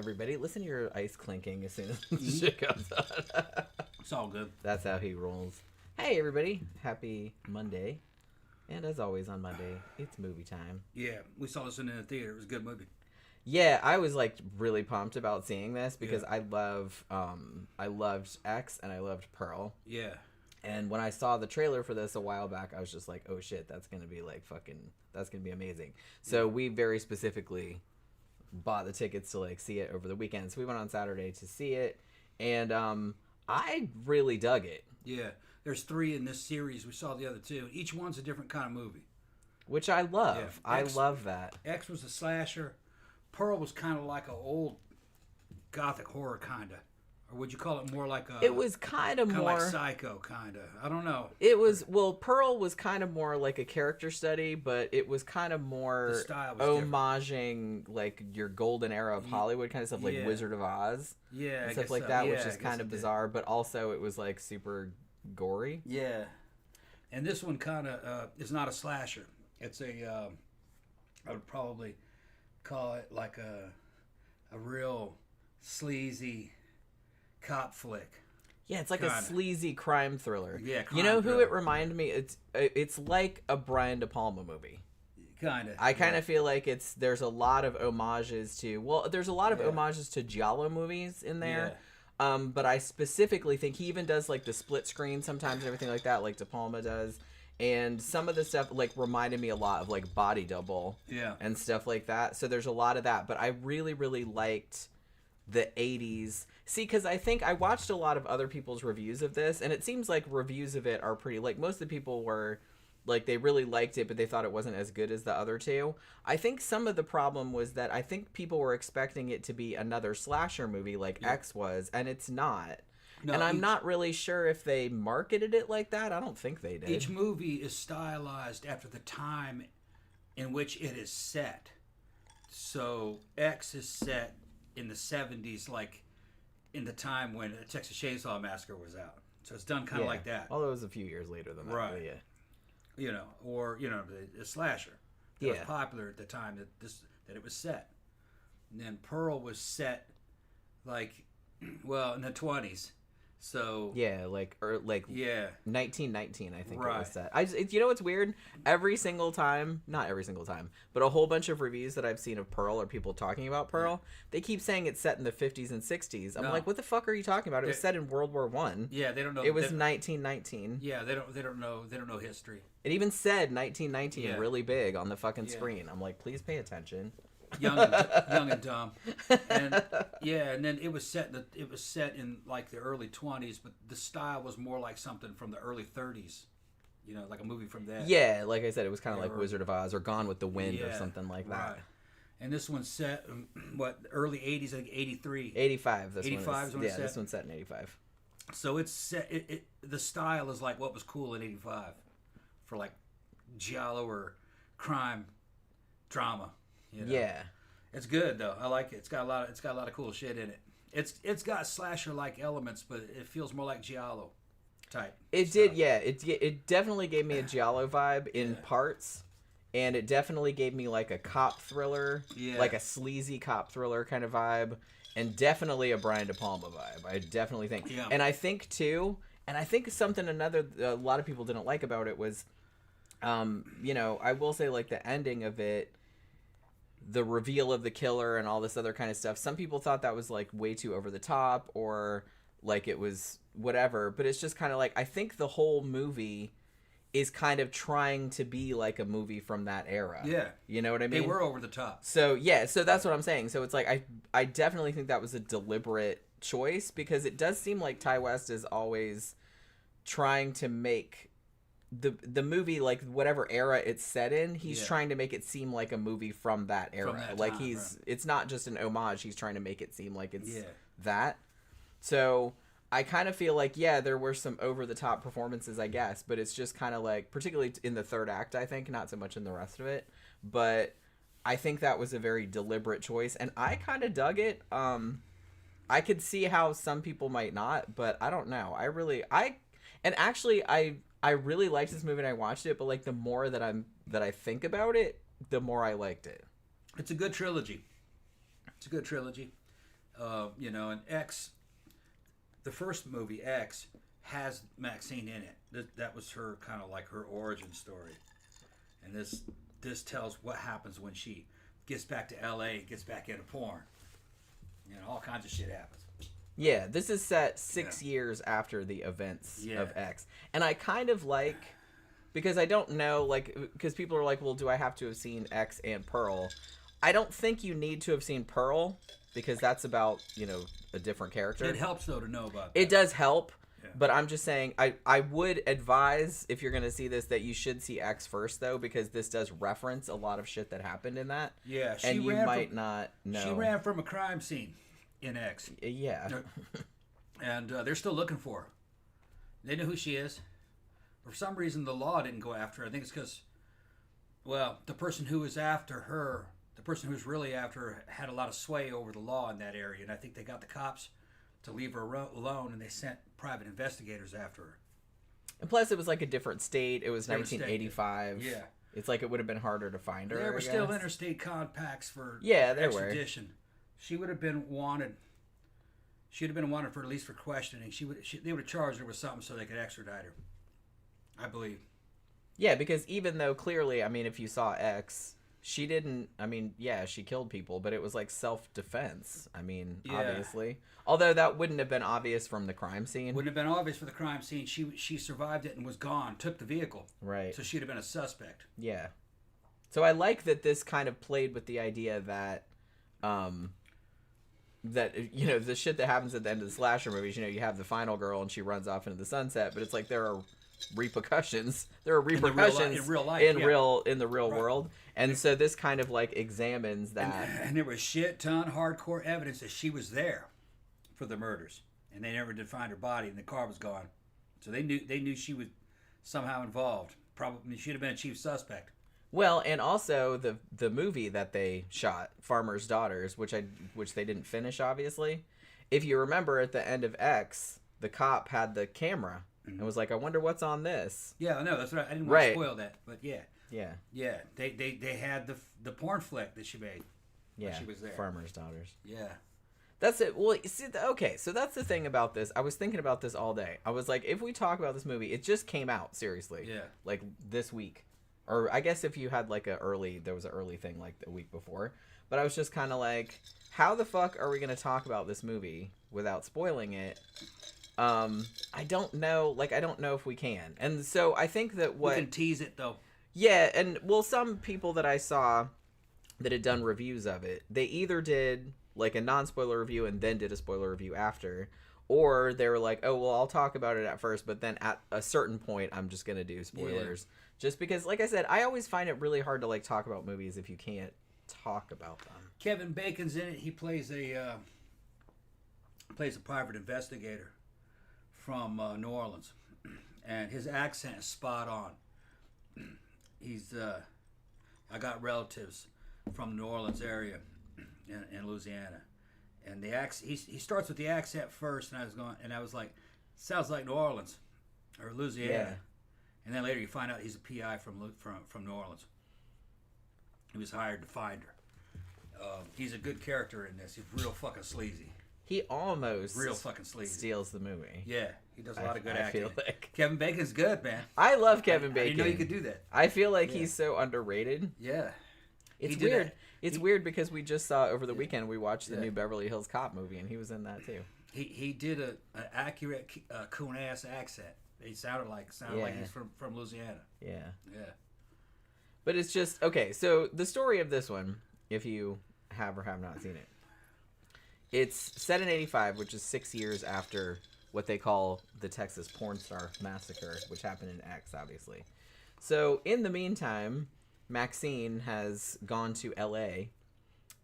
everybody. Listen to your ice clinking as soon as the shit comes on. It's all good. That's how he rolls. Hey, everybody. Happy Monday. And as always on Monday, it's movie time. Yeah, we saw this in the theater. It was a good movie. Yeah, I was like really pumped about seeing this because I loved X and I loved Pearl. Yeah. And when I saw the trailer for this a while back, I was just like, oh shit, that's going to be like that's going to be amazing. So we very specifically bought the tickets to like see it over the weekend. So we went on Saturday to see it, and I really dug it. Yeah, there's 3 in this series. We saw the other 2. Each one's a different kind of movie, which I love. Yeah. I love that. X was a slasher. Pearl was kind of like an old gothic horror kind of, or would you call it more like a? It was kind of more like Psycho, kind of. I don't know. It was Pearl was kind of more like a character study, but it was kind of more the style was homaging like your golden era of Hollywood kind of stuff, like Wizard of Oz, and stuff like that, which is kind of bizarre. But also, it was like super gory. Yeah, and this one kind of is not a slasher. It's a I would probably call it like a real sleazy cop flick. Yeah, it's like a sleazy crime thriller. Yeah, you know who it reminded me? It's like a Brian De Palma movie. Kind of. I kind of feel like there's a lot of homages to there's a lot of homages to Giallo movies in there. Yeah. But I specifically think he even does like the split screen sometimes and everything like that, like De Palma does. And some of the stuff like reminded me a lot of like Body Double, and stuff like that. So there's a lot of that. But I really, really liked the 80s. See, because I think I watched a lot of other people's reviews of this, and it seems like reviews of it are pretty, like most of the people were like they really liked it, but they thought it wasn't as good as the other 2. I think some of the problem was that I think people were expecting it to be another slasher movie like X was, and it's not. No, and I'm not really sure if they marketed it like that. I don't think they did. Each movie is stylized after the time in which it is set. So X is set in the 70s, like in the time when the Texas Chainsaw Massacre was out. So it's done kind of like that. Although it was a few years later than that. Right. Yeah. You know, or, you know, the slasher. That was popular at the time that it was set. And then Pearl was set like, well, in the 20s. So like 1919, I think it was set. You know what's weird? Every single time, not every single time, but a whole bunch of reviews that I've seen of Pearl or people talking about Pearl, they keep saying it's set in the 50s and 60s. I'm like, what the fuck are you talking about? It was set in World War One. Yeah, they don't know. It was 1919. Yeah, they don't know history. It even said 1919 really big on the fucking screen. I'm like, please pay attention. Young and dumb, and then it was set in like the early 20s, but the style was more like something from the early 30s, you know, like a movie from that. Yeah, like I said, it was kind of like Wizard of Oz or Gone with the Wind or something like that. Right. And this one's set early 80s, I think 83, 85. This 85 one is when it's set. This one's set in 85. So it's set. The style is like what was cool in 85 for like Giallo or crime drama. You know? Yeah, it's good though. I like it. It's got a lot of cool shit in it. It's got slasher like elements, but it feels more like Giallo type. It did, yeah. It definitely gave me a Giallo vibe in parts, and it definitely gave me like a cop thriller, like a sleazy cop thriller kind of vibe, and definitely a Brian De Palma vibe. I definitely think, and I think too, and I think something a lot of people didn't like about it was, you know, I will say like the ending of it. The reveal of the killer and all this other kind of stuff. Some people thought that was like way too over the top or like it was whatever, but it's just kind of like, I think the whole movie is kind of trying to be like a movie from that era. Yeah. You know what I mean? They were over the top. So so that's what I'm saying. So it's like, I definitely think that was a deliberate choice because it does seem like Ty West is always trying to make the movie, like whatever era it's set in, he's trying to make it seem like a movie from that era. From that time, it's not just an homage, he's trying to make it seem like it's that. So I kind of feel like, there were some over the top performances, I guess, but it's just kind of like, particularly in the third act, I think, not so much in the rest of it, but I think that was a very deliberate choice, and I kind of dug it. I could see how some people might not, but I don't know. I really liked this movie and I watched it, but like the more that I think about it, the more I liked it. It's a good trilogy. And X, the first movie X, has Maxine in it. That was her kind of like her origin story, and this tells what happens when she gets back to L.A., gets back into porn. All kinds of shit happens. Yeah, this is set 6 years after the events of X, and I kind of like, because I don't know, like, because people are like, well, do I have to have seen X and Pearl? I don't think you need to have seen Pearl, because that's about, a different character. It helps, though, to know about that. It does help, but I'm just saying, I would advise, if you're going to see this, that you should see X first, though, because this does reference a lot of shit that happened in that. Yeah, and you might not know. She ran from a crime scene in X. Yeah. And they're still looking for her. They know who she is. For some reason, the law didn't go after her. I think it's because, the person who was after her, the person who's really after her, had a lot of sway over the law in that area. And I think they got the cops to leave her alone, and they sent private investigators after her. And plus, it was like a different state. It was 1985. Yeah. It's like it would have been harder to find her. There were still interstate compacts for there extradition. Were. She would have been wanted. She'd have been wanted for at least for questioning. They would have charged her with something so they could extradite her, I believe. Yeah, because even though clearly, I mean, if you saw X, she didn't. I mean, she killed people, but it was like self-defense. I mean, obviously. Although that wouldn't have been obvious from the crime scene. Wouldn't have been obvious for the crime scene. She survived it and was gone. Took the vehicle. Right. So she'd have been a suspect. Yeah. So I like that this kind of played with the idea that, the shit that happens at the end of the slasher movies. You have the final girl and she runs off into the sunset, but it's like there are repercussions. There are repercussions in real life, in the real world, and so this kind of like examines that. And there was shit ton hardcore evidence that she was there for the murders, and they never did find her body, and the car was gone. So they knew she was somehow involved. Probably she'd have been a chief suspect. Well, and also the movie that they shot, Farmer's Daughters, which they didn't finish, obviously. If you remember, at the end of X, the cop had the camera and was like, "I wonder what's on this." Yeah, no, that's right. I didn't want to spoil that, but yeah. They had the porn flick that she made. Yeah, when she was there. Farmer's Daughters. Yeah. That's it. Well, see, okay, so that's the thing about this. I was thinking about this all day. I was like, if we talk about this movie, it just came out, seriously. Yeah. Like this week. Or I guess if you had like there was an early thing like the week before. But I was just kind of like, how the fuck are we going to talk about this movie without spoiling it? I don't know. Like, I don't know if we can. And so I think that we can tease it, though. Yeah, and well, some people that I saw that had done reviews of it, they either did like a non-spoiler review and then did a spoiler review after, or they were like, oh, well, I'll talk about it at first, but then at a certain point, I'm just going to do spoilers. Yeah. Just because, like I said, I always find it really hard to like talk about movies if you can't talk about them. Kevin Bacon's in it. He plays a private investigator from New Orleans, and his accent is spot on. He's I got relatives from the New Orleans area in Louisiana, and the he starts with the accent first, and I was like, sounds like New Orleans or Louisiana. Yeah. And then later you find out he's a PI from New Orleans. He was hired to find her. He's a good character in this. He's real fucking sleazy. He almost real fucking sleazy steals the movie. Yeah, he does a lot of good acting. I feel like Kevin Bacon's good, man. I love Kevin Bacon. I didn't know you could do that. I feel like he's so underrated. Yeah, it's weird. It's weird because we just saw over the weekend. We watched the new Beverly Hills Cop movie, and he was in that too. He did an accurate coon ass accent. He sounded like he's from Louisiana. Yeah. Yeah. But it's just, okay, so the story of this one, if you have or have not seen it, it's set in 85, which is 6 years after what they call the Texas porn star massacre, which happened in X, obviously. So in the meantime, Maxine has gone to LA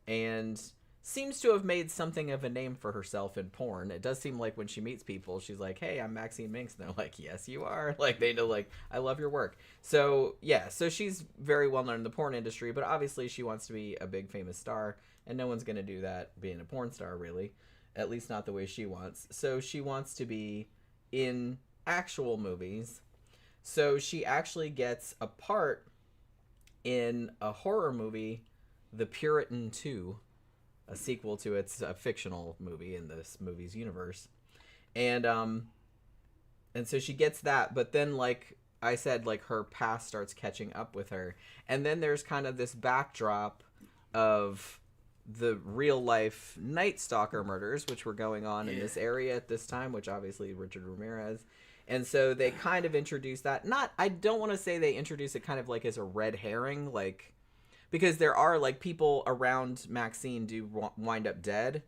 and seems to have made something of a name for herself in porn. It does seem like when she meets people, she's like, hey, I'm Maxine Minx. And they're like, yes, you are. Like, they know, like, I love your work. So, yeah, so she's very well known in the porn industry, but obviously she wants to be a big famous star, and no one's going to do that being a porn star, really. At least not the way she wants. So she wants to be in actual movies. So she actually gets a part in a horror movie, The Puritan 2, sequel to its fictional movie in this movie's universe. And so she gets that, but then, like I said, like, her past starts catching up with her. And then there's kind of this backdrop of the real life Night Stalker murders, which were going on in this area at this time, which obviously Richard Ramirez. And so they kind of introduce that. I don't want to say they introduce it kind of like as a red herring, like, because there are, like, people around Maxine do wind up dead.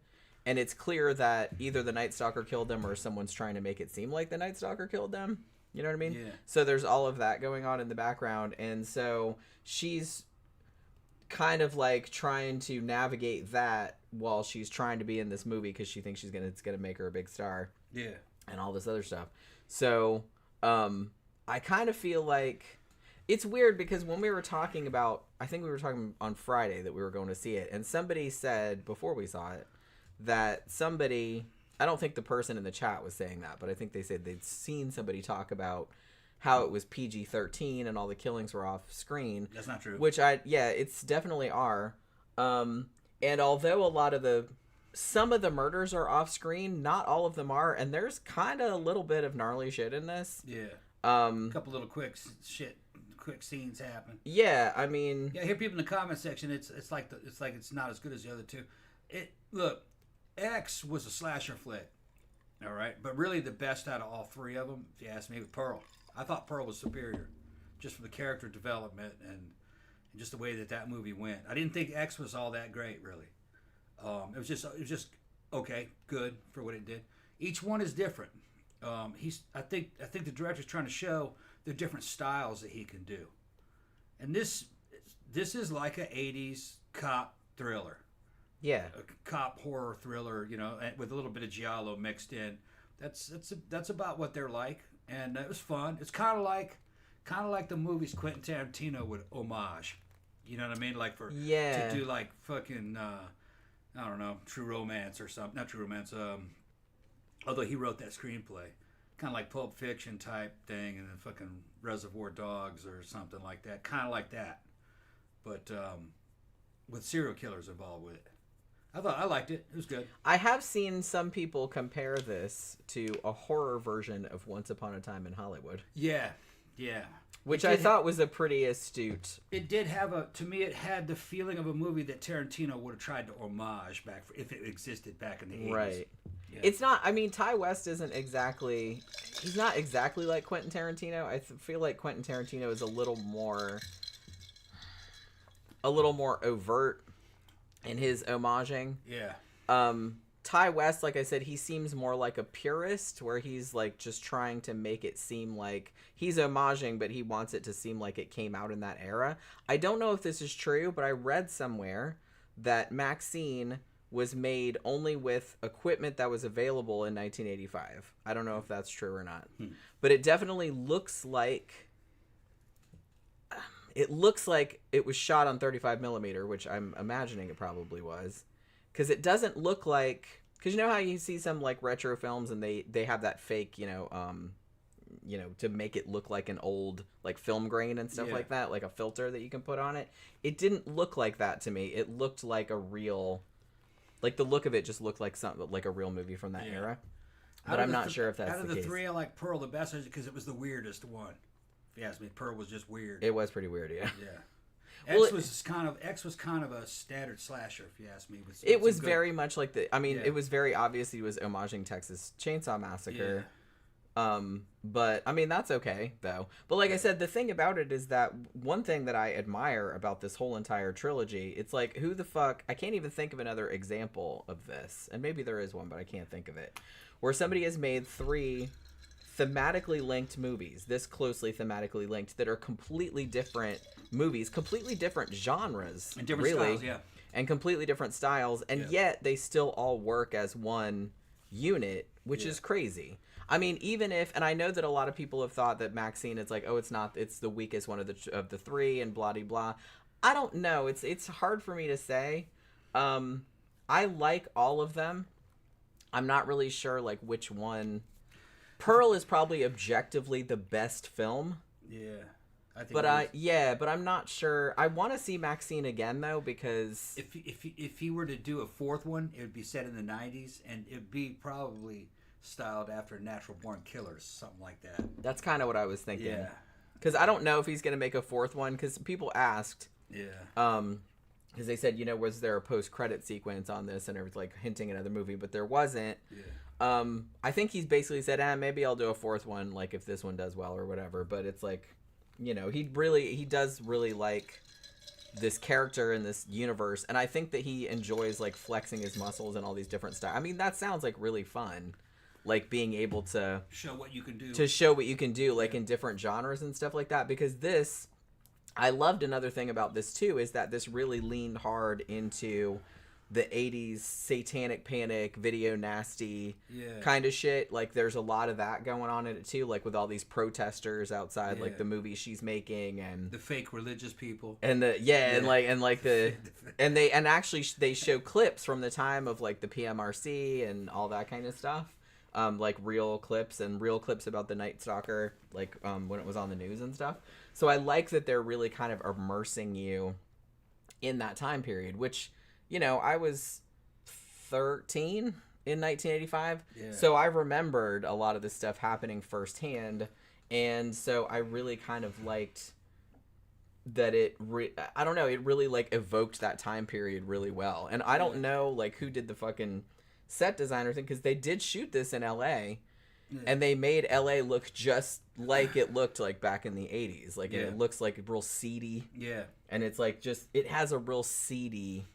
And it's clear that either the Night Stalker killed them or someone's trying to make it seem like the Night Stalker killed them. You know what I mean? Yeah. So there's all of that going on in the background. And so she's kind of like trying to navigate that while she's trying to be in this movie because she thinks it's gonna make her a big star. Yeah. And all this other stuff. So I kind of feel like it's weird because when we were talking about, I think we were talking on Friday that we were going to see it, and somebody said before we saw it that I don't think the person in the chat was saying that, but I think they said they'd seen somebody talk about how it was PG-13 and all the killings were off screen. That's not true. Which it's definitely are. And although some of the murders are off screen, not all of them are, and there's kind of a little bit of gnarly shit in this. Yeah. A couple little quick scenes happen. Yeah, I mean, I hear people in the comment section. It's like it's not as good as the other two. Look, X was a slasher flick, all right, but really the best out of all three of them, if you ask me, was Pearl. I thought Pearl was superior, just for the character development and just the way that movie went. I didn't think X was all that great, really. It was just okay, good for what it did. Each one is different. I think the director's trying to show the different styles that he can do, and this is like an '80s cop thriller. Yeah, a cop horror thriller, with a little bit of Giallo mixed in. That's about what they're like. And it was fun. It's kind of like the movies Quentin Tarantino would homage. You know what I mean? Like to do like fucking I don't know, True Romance or something. Not True Romance. Although he wrote that screenplay, kind of like Pulp Fiction type thing, and then fucking Reservoir Dogs or something like that. Kind of like that, but with serial killers involved with it. I liked it. It was good. I have seen some people compare this to a horror version of Once Upon a Time in Hollywood. Yeah. Which I thought was a pretty astute. It did to me, it had the feeling of a movie that Tarantino would have tried to homage if it existed back in the 80s. Right. Yeah. It's not, I mean, Ty West he's not exactly like Quentin Tarantino. I feel like Quentin Tarantino is a little more overt in his homaging. Yeah. Ty West, like I said, he seems more like a purist, where he's like just trying to make it seem like he's homaging, but he wants it to seem like it came out in that era. I don't know if this is true, but I read somewhere that Maxine was made only with equipment that was available in 1985. I don't know if that's true or not, but it definitely looks like it was shot on 35 millimeter, which I'm imagining it probably was. Because it doesn't look like... Because you know how you see some, like, retro films and they have that fake, to make it look like an old, like, film grain and stuff like that, like a filter that you can put on it. It didn't look like that to me. It looked like a real... Like, the look of it just looked like something like a real movie from that era. But I'm not sure if that's the case. Out of the three, I like Pearl the best because it was the weirdest one. If you ask me, Pearl was just weird. It was pretty weird, yeah. Yeah. X was kind of a standard slasher, if you ask me. It was very much like it was very obvious he was homaging Texas Chainsaw Massacre. Yeah. But I mean, that's okay though. But like I said, the thing about it is that one thing that I admire about this whole entire trilogy, it's like, who the fuck, I can't even think of another example of this. And maybe there is one, but I can't think of it. Where somebody has made 3 thematically linked movies, this closely thematically linked, that are completely different movies, completely different genres, and different styles, and completely different styles, and yet they still all work as one unit, which is crazy. I mean, even if, and I know that a lot of people have thought that Maxine, it's like, oh, it's the weakest one of the 3, and blah de blah. I don't know. It's hard for me to say. I like all of them. I'm not really sure like which one. Pearl is probably objectively the best film. Yeah. I think. But I'm not sure. I want to see Maxine again though, because if he were to do a fourth one, it would be set in the 90s, and it'd be probably styled after Natural Born Killers, something like that. That's kind of what I was thinking. Yeah. Because I don't know if he's gonna make a fourth one. Because people asked. Yeah. Because they said, was there a post-credit sequence on this, and it was like hinting at another movie, but there wasn't. Yeah. I think he's basically said, maybe I'll do a fourth one, like if this one does well or whatever. But it's like, he does really like this character in this universe, and I think that he enjoys like flexing his muscles and all these different styles. I mean, that sounds like really fun, like being able to show what you can do. Like in different genres and stuff like that. Because this. I loved another thing about this too is that this really leaned hard into the 80s satanic panic, video nasty kind of shit. Like there's a lot of that going on in it too, like with all these protesters outside like the movies she's making and the fake religious people. And they show clips from the time of like the PMRC and all that kind of stuff. Like real clips about the Night Stalker, like when it was on the news and stuff. So I like that they're really kind of immersing you in that time period, which, I was 13 in 1985. Yeah. So I remembered a lot of this stuff happening firsthand. And so I really kind of liked that it really like evoked that time period really well. And I don't know like who did the fucking set designer thing, because they did shoot this in LA. Yeah. And they made LA look just like it looked like back in the 80s. Like it looks like real seedy. Yeah. And it's like it has a real seedy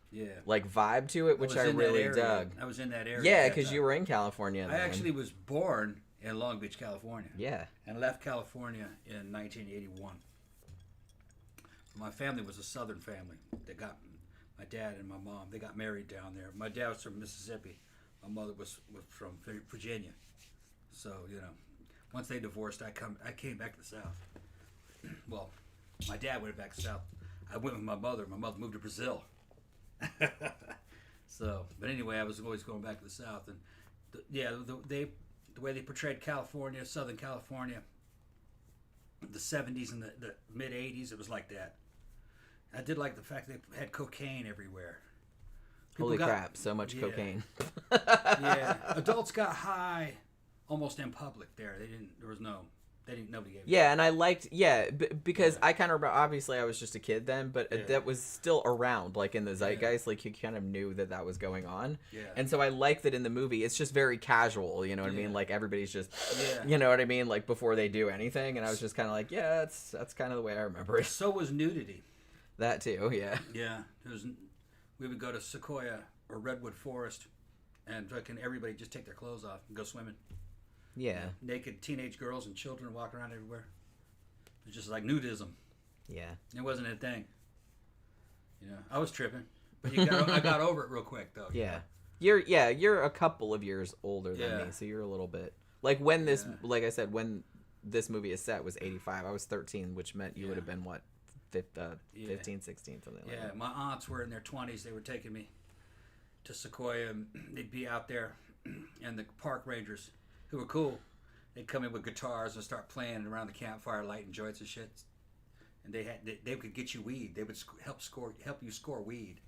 like vibe to it, which I really dug. I was in that area. Yeah, because you were in California then. I actually was born in Long Beach, California. Yeah. And left California in 1981. My family was a Southern family. My dad and my mom, they got married down there. My dad was from Mississippi. My mother was from Virginia. So, once they divorced, I came back to the South. Well, my dad went back to the South. I went with my mother. My mother moved to Brazil. But anyway, I was always going back to the South. And the way they portrayed California, Southern California, the 70s and the mid 80s, it was like that. I did like the fact they had cocaine everywhere. Holy crap, so much cocaine. Yeah. Adults got high almost in public there. Nobody gave Yeah, and I liked, because I kind of, obviously I was just a kid then, but that was still around, like in the zeitgeist, like you kind of knew that was going on. Yeah. And so I like that in the movie, it's just very casual, you know what I mean? Like everybody's just, you know what I mean? Like before they do anything, and I was just kind of like, that's kind of the way I remember it. So was nudity. That too, yeah. Yeah, we would go to Sequoia or Redwood Forest, and fucking everybody just take their clothes off and go swimming. Yeah. Naked teenage girls and children walking around everywhere. It was just like nudism. Yeah. It wasn't a thing. I was tripping, but I got over it real quick though. Yeah. You're a couple of years older than me, so you're a little bit like when this, like I said, when this movie is set was 85. I was 13, which meant you would have been what, 15, 16, something like that. Yeah, my aunts were in their 20s. They were taking me to Sequoia, and they'd be out there, and the park rangers, who were cool, they'd come in with guitars and start playing around the campfire, lighting joints and shit. And they could get you weed. They would help you score weed.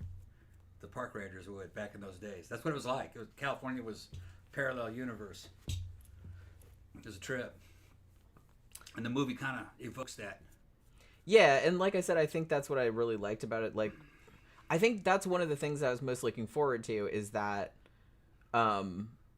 The park rangers would back in those days. That's what it was like. California was parallel universe. It was a trip, and the movie kind of evokes that. Yeah, and like I said, I think that's what I really liked about it. Like, I think that's one of the things I was most looking forward to is that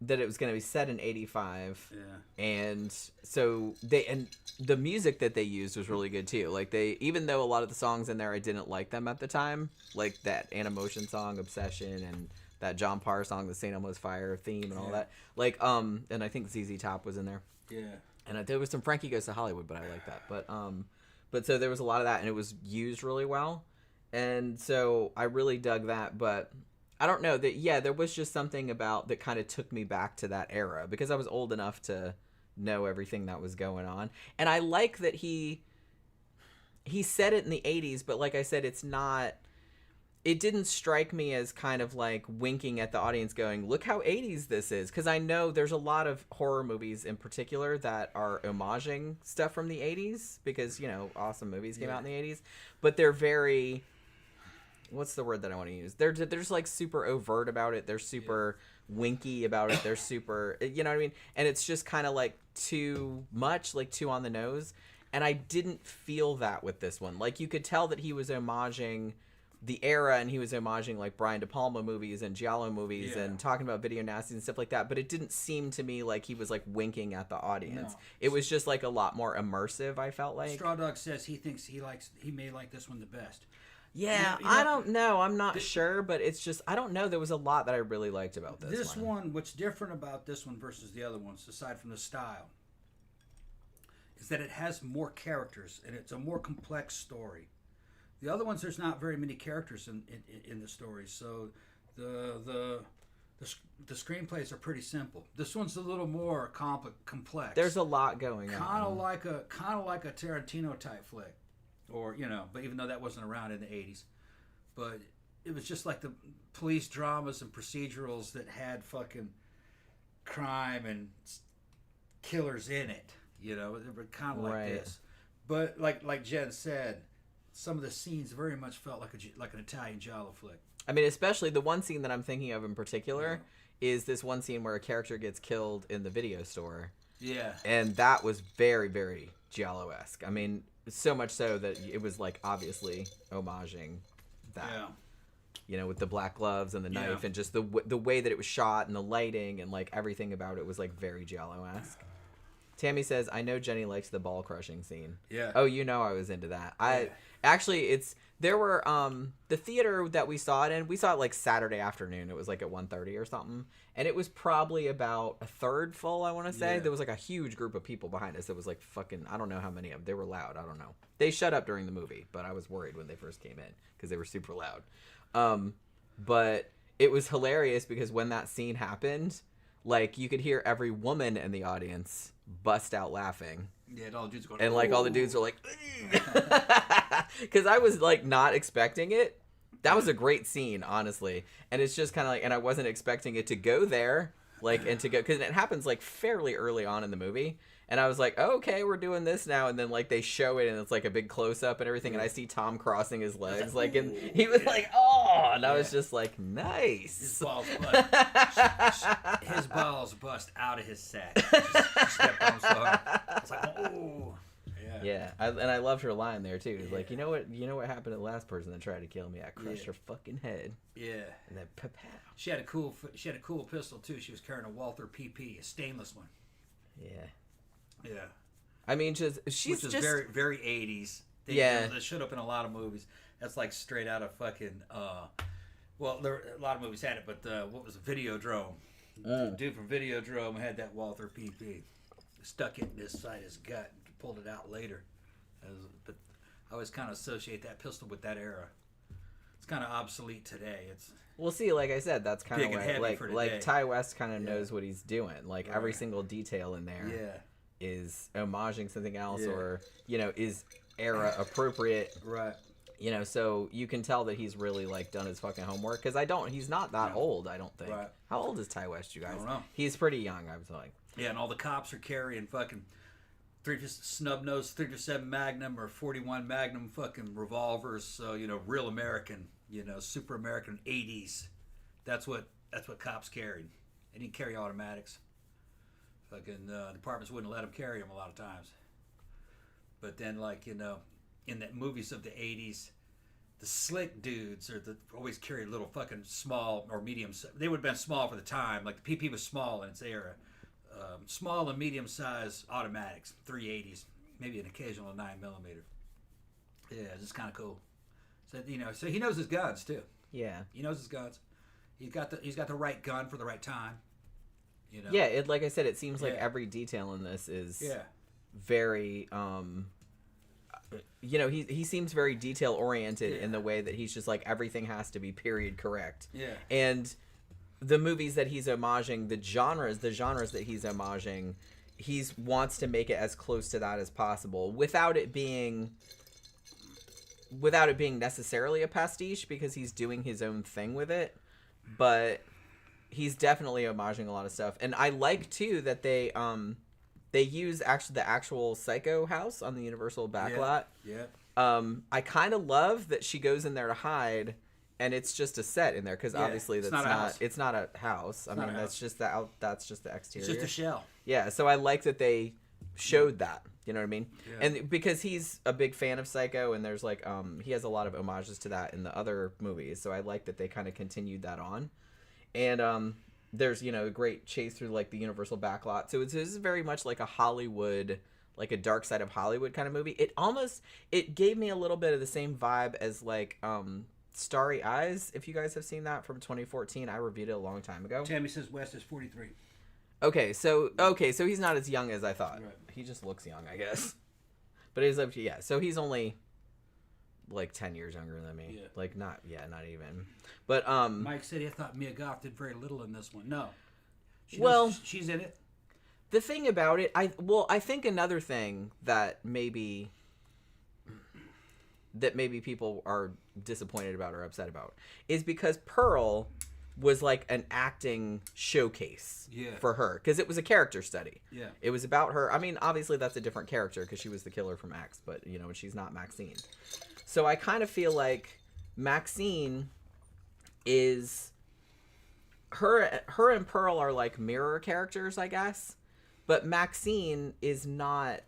that it was going to be set in 85. Yeah. And so the music that they used was really good too. Like even though a lot of the songs in there I didn't like them at the time, like that Animotion song Obsession and that John Parr song, the St. Elmo's Fire theme and all that. Like and I think ZZ Top was in there. Yeah. And there was some Frankie Goes to Hollywood, but I like that. But so there was a lot of that, and it was used really well. And so I really dug that, but I don't know that. There was just something about that kind of took me back to that era because I was old enough to know everything that was going on. And I like that he said it in the 80s, but like I said, it's it didn't strike me as kind of like winking at the audience going, look how 80s this is. Because I know there's a lot of horror movies in particular that are homaging stuff from the 80s because, you know, awesome movies came out in the 80s. But they're very, what's the word that I want to use? They're just like super overt about it. They're super winky about it. They're super, you know what I mean? And it's just kind of like too much, like too on the nose. And I didn't feel that with this one. Like, you could tell that he was homaging the era, and he was homaging like Brian De Palma movies and Giallo movies and talking about video nasties and stuff like that. But it didn't seem to me like he was like winking at the audience. No. It was just like a lot more immersive, I felt like. Straw Dog says he thinks he may like this one the best. Yeah, you know, I don't know. I'm not sure, but it's just, I don't know. There was a lot that I really liked about this one. This one, what's different about this one versus the other ones, aside from the style, is that it has more characters and it's a more complex story. The other ones, there's not very many characters in the story, so the screenplays are pretty simple. This one's a little more complex. There's a lot going on. Kind of like a Tarantino type flick, or you know, but even though that wasn't around in the 80s, but it was just like the police dramas and procedurals that had fucking crime and killers in it. You know, they were kind of like this, but like Jen said, some of the scenes very much felt like an Italian Giallo flick. I mean, especially the one scene that I'm thinking of in particular is this one scene where a character gets killed in the video store. Yeah. And that was very, very Giallo-esque. I mean, so much so that it was like obviously homaging that. Yeah. You know, with the black gloves and the knife and just the way that it was shot and the lighting and like everything about it was like very Giallo-esque. Tammy says, I know Jenny likes the ball crushing scene. Yeah. Oh, you know I was into that. Actually, there were the theater that we saw it in, we saw it like Saturday afternoon. It was like at 1:30 or something. And it was probably about a third full, I want to say. Yeah. There was like a huge group of people behind us. It was like fucking, I don't know how many of them. They were loud. I don't know. They shut up during the movie, but I was worried when they first came in because they were super loud. But it was hilarious because when that scene happened, like you could hear every woman in the audience bust out laughing. Yeah, and all the dudes going, and like all the dudes are like, because I was like not expecting it. That was a great scene, honestly, and it's just kind of like, and I wasn't expecting it to go there, like, and to go because it happens like fairly early on in the movie, and I was like, oh, okay, we're doing this now, and then like they show it, and it's like a big close up and everything, and I see Tom crossing his legs, like, and he was like, oh, and I was just like, nice. His balls bust out of his sack. Just stepped on so hard. I was like, oh. Yeah, and I loved her line there too. It's like, you know what happened to the last person that tried to kill me? I crushed her fucking head. Yeah. And then pow. She had a cool pistol too. She was carrying a Walther PP, a stainless one. Yeah. Yeah. I mean, she's just very, very 80s. That showed up in a lot of movies. That's like straight out of fucking. Well, a lot of movies had it, but what was it? Videodrome? The dude from Videodrome had that Walther PP. Stuck it in this side of his gut. Pulled it out later, but I always kind of associate that pistol with that era. It's kind of obsolete today. Well, see, like I said, that's kind of like Ty West kind of knows what he's doing. Like every single detail in there is homaging something else, or is era appropriate. Right. So you can tell that he's really like done his fucking homework because he's not that old. I don't think. Right. How old is Ty West, you guys? I don't know. He's pretty young. I was like. Yeah, and all the cops are carrying fucking. Snub-nosed 357 Magnum or 41 Magnum fucking revolvers, so real American, super American 80s. That's what cops carried. They didn't carry automatics. Fucking departments wouldn't let them carry them a lot of times. But then, like in the movies of the 80s, the slick dudes always carried little fucking small or medium. They would have been small for the time. Like the PP was small in its era. Small and medium-sized automatics, 380s, maybe an occasional 9mm. Yeah, it's just kind of cool. So so he knows his guns too. Yeah, he knows his guns. He's got the right gun for the right time. Yeah, like I said, it seems like every detail in this is very. He seems very detail-oriented in the way that he's just like everything has to be period correct. Yeah, and. The movies that he's homaging, the genres that he's homaging, he wants to make it as close to that as possible without it being without it being necessarily a pastiche because he's doing his own thing with it, but he's definitely homaging a lot of stuff. And I like too that they use the actual Psycho house on the Universal backlot. I kind of love that she goes in there to hide, and it's just a set in there because obviously it's not a house. I mean, that's just the exterior. It's just a shell. Yeah, so I like that they showed that. You know what I mean? Yeah. And because he's a big fan of Psycho, and there's like he has a lot of homages to that in the other movies, so I like that they kind of continued that on. And there's a great chase through like the Universal backlot, so this is very much like a Hollywood, like a Dark Side of Hollywood kind of movie. It gave me a little bit of the same vibe as like Starry Eyes, if you guys have seen that from 2014. I reviewed it a long time ago. Tammy says West is 43. Okay, so he's not as young as I thought. Right. He just looks young, I guess. But he's up to, so he's only like 10 years younger than me. Yeah. Like not even. But Mike said he thought Mia Goth did very little in this one. No. She's in it. The thing about it, I think another thing that maybe people are disappointed about or upset about is because Pearl was like an acting showcase for her because it was a character study. Yeah, it was about her. I mean, obviously that's a different character because she was the killer from X, but she's not Maxine. So I kind of feel like Maxine is her and Pearl are like mirror characters, I guess, but Maxine is not.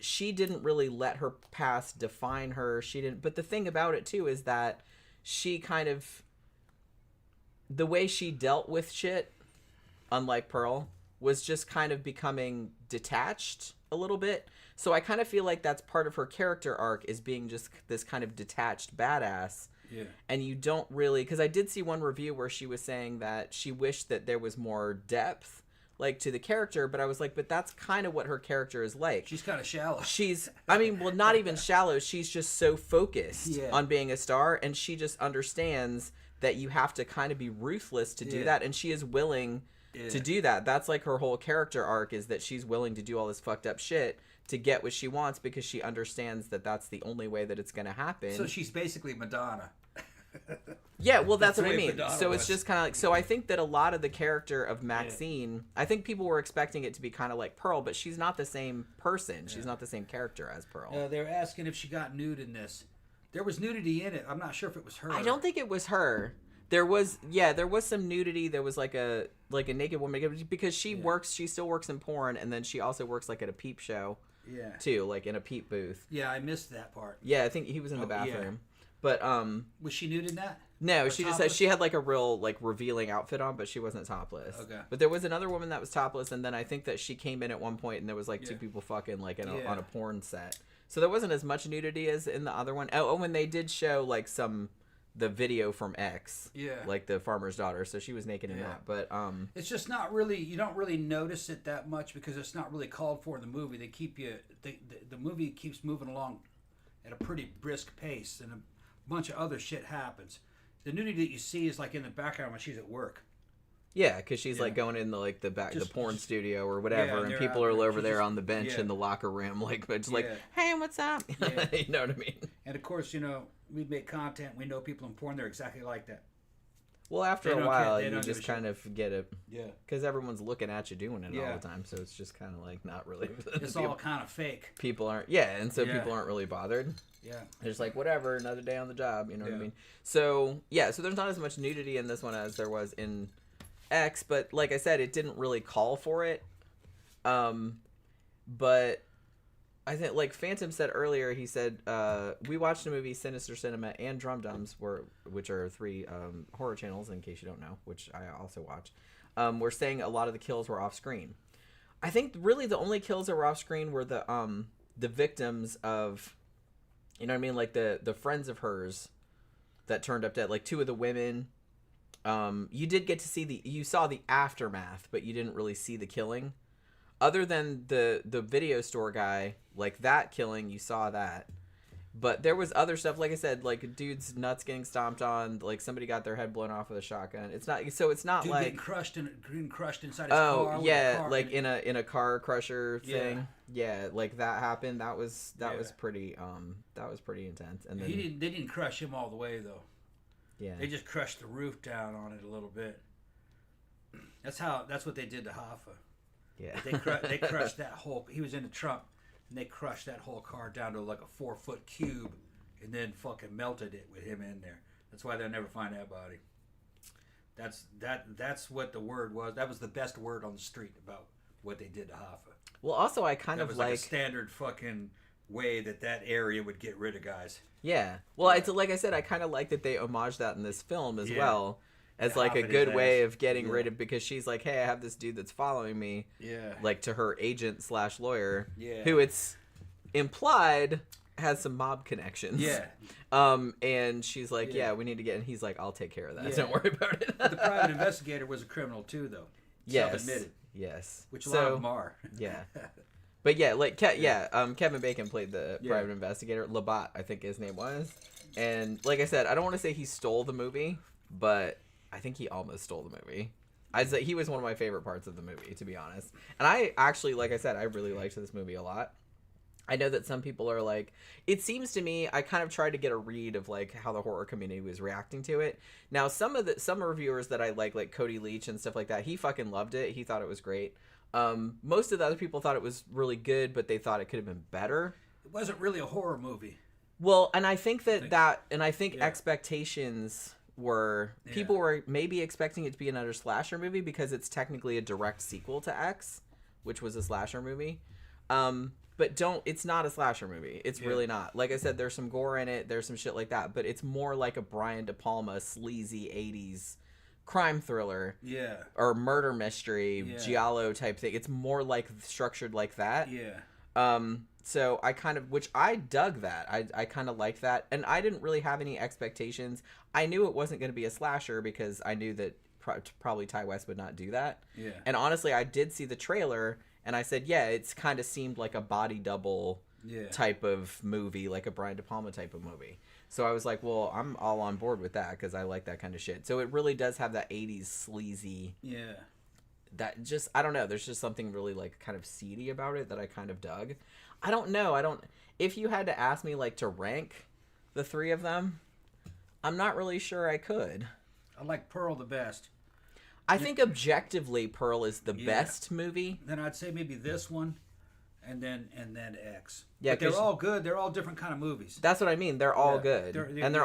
She didn't really let her past define her. She didn't. But the thing about it too is that she kind of. The way she dealt with shit, unlike Pearl, was just kind of becoming detached a little bit. So I kind of feel like that's part of her character arc is being just this kind of detached badass. Yeah. And you don't really... Because I did see one review where she was saying that she wished that there was more depth like to the character, but I was like, but that's kind of what her character is like. She's kind of shallow. Not even shallow. She's just so focused on being a star, and she just understands that you have to kind of be ruthless to do that, and she is willing to do that. That's like her whole character arc, is that she's willing to do all this fucked up shit to get what she wants because she understands that that's the only way that it's going to happen. So she's basically Madonna. Yeah, well, that's what I mean. So it's just kind of like... So I think that a lot of the character of Maxine... I think people were expecting it to be kind of like Pearl, but she's not the same person. She's not the same character as Pearl. They were asking if she got nude in this. There was nudity in it. I'm not sure if it was her. I don't think it was her. There was some nudity. There was like a naked woman because she still works in porn, and then she also works like at a peep show. Yeah. Too, like in a peep booth. Yeah, I missed that part. Yeah, I think he was in the bathroom. Yeah. But was she nude in that? No, she topless? Just she had like a real like revealing outfit on, but she wasn't topless. Okay. But there was another woman that was topless, and then I think that she came in at one point, and there was like two people fucking like on a porn set. So there wasn't as much nudity as in the other one. Oh, and they did show like the video from X, like the farmer's daughter. So she was naked in that. But it's just not really. You don't really notice it that much because it's not really called for in the movie. They keep you. The movie keeps moving along at a pretty brisk pace, and a bunch of other shit happens. The nudity that you see is like in the background when she's at work. Yeah, because she's like going in the porn studio or whatever, and people are over there on the bench in the locker room, like hey, what's up? You know what I mean? And of course, we make content. We know people in porn; they're exactly like that. Well, after a while, you just kind of get it. Yeah. Because everyone's looking at you doing it all the time, so it's just kind of like not really. It's all kind of fake. People aren't. Yeah, and so people aren't really bothered. Yeah. They're just like, whatever, another day on the job. You know what I mean? So so there's not as much nudity in this one as there was in X, but like I said, it didn't really call for it. But I think, like Phantom said earlier, he said, we watched the movie Sinister Cinema and Drum Dums, which are 3 horror channels, in case you don't know, which I also watch. We're saying a lot of the kills were off screen. I think really the only kills that were off screen were the victims of, you know what I mean, like the friends of hers that turned up dead, like 2 of the women. You did get to see you saw the aftermath, but you didn't really see the killing. Other than the video store guy, like that killing, you saw that. But there was other stuff, like I said, like a dude's nuts getting stomped on, like somebody got their head blown off with a shotgun. It's not Dude like getting crushed inside his car. Oh yeah, like in a car crusher thing. Yeah, like that happened. That was pretty intense. And then they didn't crush him all the way though. Yeah, they just crushed the roof down on it a little bit. That's what they did to Hoffa. Yeah, they crushed that whole. He was in the trunk. And they crushed that whole car down to like a 4-foot cube, and then fucking melted it with him in there. That's why they'll never find that body. That's what the word was. That was the best word on the street about what they did to Hoffa. Well, also I kind that of was like a standard fucking way that area would get rid of guys. Yeah. Well, it's like I said, I kind of like that they homage that in this film as well. As like a good way of getting rid of, because she's like, hey, I have this dude that's following me. Yeah. Like to her agent / lawyer. Yeah. Who it's implied has some mob connections. Yeah. And she's like, yeah, we need to get, and he's like, I'll take care of that. Don't worry about it. The private investigator was a criminal too, though. Self-admitted. Yes. Which a lot of them are. Yeah. But yeah, like, Kevin Bacon played the private investigator. Labat, I think his name was. And like I said, I don't want to say he stole the movie, but I think he almost stole the movie. I'd say he was one of my favorite parts of the movie, to be honest. And I actually, like I said, I really liked this movie a lot. I know that some people are like, it seems to me, I kind of tried to get a read of like how the horror community was reacting to it. Now, some reviewers that I like Cody Leach and stuff like that, he fucking loved it. He thought it was great. Most of the other people thought it was really good, but they thought it could have been better. It wasn't really a horror movie. Well, and I think expectations were, people were maybe expecting it to be another slasher movie because it's technically a direct sequel to X, which was a slasher movie. But it's not a slasher movie. It's really not. Like I said, there's some gore in it, there's some shit like that, but it's more like a Brian De Palma sleazy 80s crime thriller. Yeah. Or murder mystery, Giallo type thing. It's more like structured like that. Yeah. So I kind of, which I dug that. I kind of liked that. And I didn't really have any expectations. I knew it wasn't going to be a slasher because I knew that probably Ty West would not do that. Yeah. And honestly, I did see the trailer and I said, yeah, it's kind of seemed like a body double type of movie, like a Brian De Palma type of movie. So I was like, well, I'm all on board with that because I like that kind of shit. So it really does have that 80s sleazy. Yeah. That just, I don't know. There's just something really like kind of seedy about it that I kind of dug. I don't know. If you had to ask me like to rank the three of them, I'm not really sure I could. I like Pearl the best. I think objectively Pearl is the best movie. Then I'd say maybe this one and then X. Yeah, but they're all good. They're all different kind of movies. That's what I mean. They're all good. They're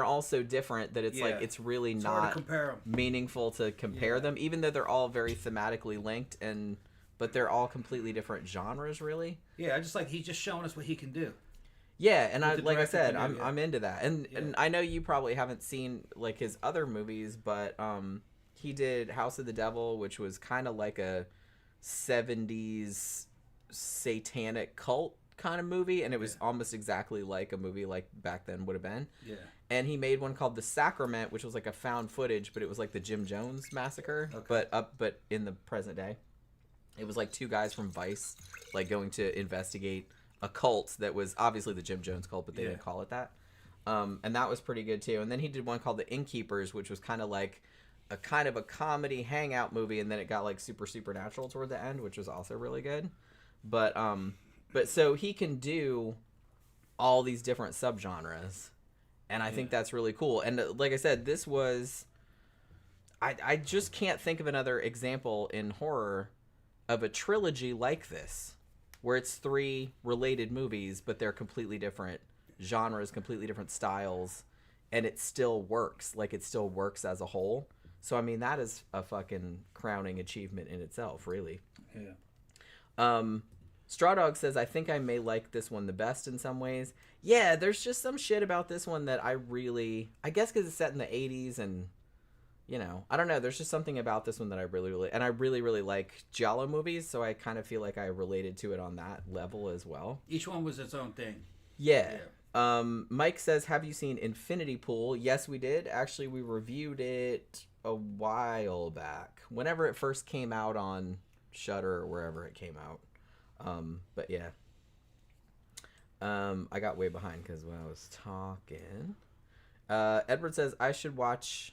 all so different that it's like it's really not hard to compare them. Meaningful to compare them, even though they're all very thematically linked but they're all completely different genres, really. Yeah, I just like he's just showing us what he can do. Yeah, and I'm into that. And I know you probably haven't seen like his other movies, but he did House of the Devil, which was kind of like a 70s satanic cult kind of movie, and it was almost exactly like a movie like back then would have been. Yeah. And he made one called The Sacrament, which was like a found footage, but it was like the Jim Jones massacre, but in the present day. It was like two guys from Vice like going to investigate a cult that was obviously the Jim Jones cult, but they didn't call it that. And that was pretty good too. And then he did one called The Innkeepers, which was kind of a comedy hangout movie, and then it got like super supernatural toward the end, which was also really good. But so he can do all these different subgenres, and I think that's really cool. And like I said, this was I just can't think of another example in horror of a trilogy like this, where it's three related movies, but they're completely different genres, completely different styles, and it still works. Like, it still works as a whole. So, I mean, that is a fucking crowning achievement in itself, really. Yeah. Straw Dog says, I think I may like this one the best in some ways. Yeah, there's just some shit about this one that I guess because it's set in the 80s and, you know, I don't know. There's just something about this one that I really, and I really, really like Giallo movies, so I kind of feel like I related to it on that level as well. Each one was its own thing. Yeah. Mike says, have you seen Infinity Pool? Yes, we did. Actually, we reviewed it a while back. Whenever it first came out on Shudder or wherever it came out. But yeah. I got way behind because when I was talking. Edward says I should watch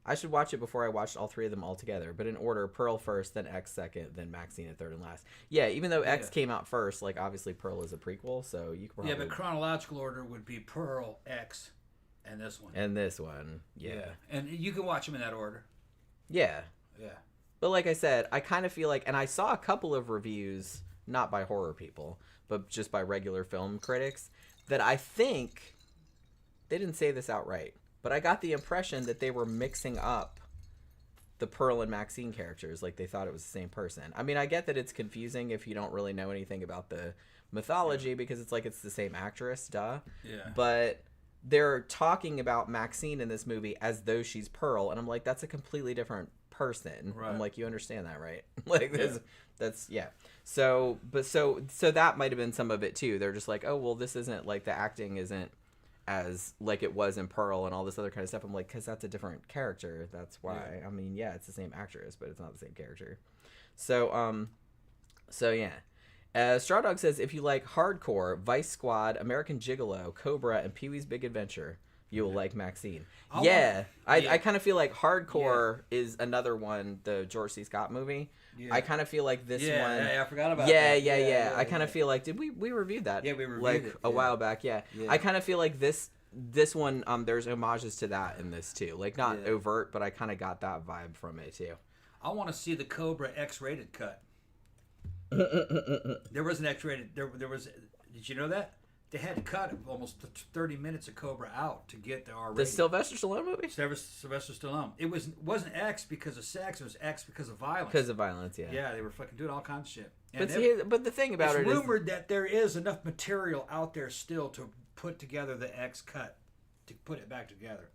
it before I watched all three of them all together, but in order: Pearl first, then X second, then Maxine at third and last. Yeah, even though X came out first, like obviously Pearl is a prequel, so you could probably... Yeah, but chronological order would be Pearl, X, and this one. And this one, yeah. And you can watch them in that order. Yeah. Yeah. But like I said, I kind of feel like, and I saw a couple of reviews, not by horror people, but just by regular film critics, that I think, they didn't say this outright, but I got the impression that they were mixing up the Pearl and Maxine characters, like they thought it was the same person. I mean, I get that it's confusing if you don't really know anything about the mythology, because it's like it's the same actress, duh. Yeah. But they're talking about Maxine in this movie as though she's Pearl, and I'm like, that's a completely different person. Right. I'm like, you understand that, right? Like this, that's So that might have been some of it too. They're just like, oh well, this isn't like, the acting isn't as like it was in Pearl and all this other kind of stuff. I'm like, because that's a different character. That's why. Yeah. I mean, yeah, it's the same actress, but it's not the same character. So yeah. Straw Dog says, if you like hardcore, Vice Squad, American Gigolo, Cobra, and Pee-wee's Big Adventure, you will like Maxine. I kind of feel like hardcore is another one, the George C. Scott movie. Yeah. I kind of feel like this one. Yeah, I forgot about that. Yeah. I kind of feel like, did we reviewed that? Yeah, we reviewed like it. A while back. Yeah. I kind of feel like this one, there's homages to that in this too. Like not overt, but I kind of got that vibe from it too. I want to see the Cobra X-rated cut. There was an X-rated. There was. Did you know that? They had to cut almost 30 minutes of Cobra out to get the R rating. The Sylvester Stallone movie? Sylvester Stallone. It wasn't X because of sex. It was X because of violence. Because of violence, yeah. Yeah, they were fucking doing all kinds of shit. But the thing about it is... It's rumored that there is enough material out there still to put together the X cut, to put it back together.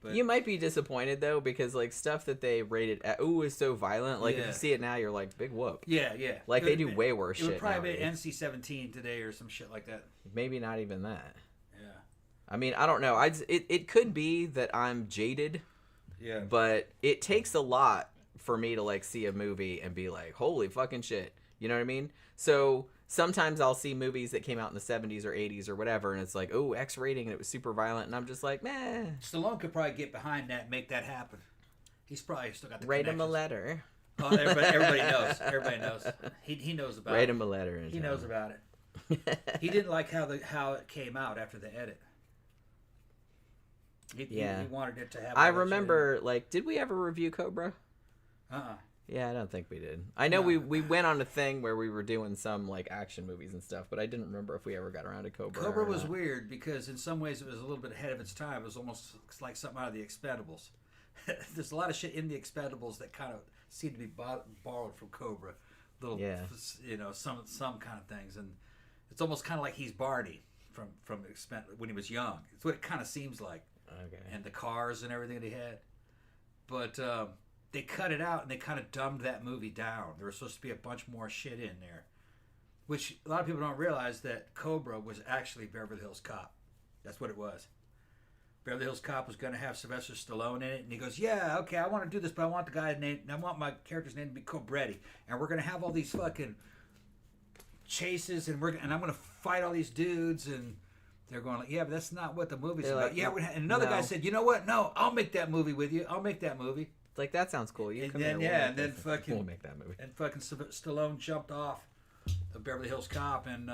But you might be disappointed though, because like stuff that they rated is so violent. Like if you see it now, you're like, big whoop. Yeah. Like they do way worse shit. It would probably be NC-17 today or some shit like that. Maybe not even that. Yeah. I mean, I don't know. It could be that I'm jaded. Yeah. But it takes a lot for me to like see a movie and be like, holy fucking shit. You know what I mean? So sometimes I'll see movies that came out in the 70s or 80s or whatever, and it's like, oh, X rating, and it was super violent, and I'm just like, meh. Stallone could probably get behind that and make that happen. He's probably still got the Write him a letter. Oh, everybody knows. Everybody knows. He knows about it. Write him a letter. He knows about it. He didn't like how it came out after the edit. He wanted it to have... I remember, like, did we ever review Cobra? Uh-uh. Yeah, I don't think we did. I know we went on a thing where we were doing some like action movies and stuff, but I didn't remember if we ever got around to Cobra. Cobra was weird because in some ways it was a little bit ahead of its time. It was almost like something out of the Expendables. There's a lot of shit in the Expendables that kind of seem to be borrowed from Cobra. Some kind of things, and it's almost kind of like he's Barney from when he was young. It's what it kind of seems like. Okay. And the cars and everything that he had, but. They cut it out and they kind of dumbed that movie down. There was supposed to be a bunch more shit in there, which a lot of people don't realize that Cobra was actually Beverly Hills Cop. That's what it was. Beverly Hills Cop was going to have Sylvester Stallone in it, and he goes, "Yeah, okay, I want to do this, but I want the guy's name. I want my character's name to be Cobretti, and we're going to have all these fucking chases, and I'm going to fight all these dudes." And they're going like, "Yeah, but that's not what the movie's about." Like, and another guy said, "You know what? No, I'll make that movie with you. I'll make that movie." Like, that sounds cool. We'll make that movie. And fucking Stallone jumped off of Beverly Hills Cop and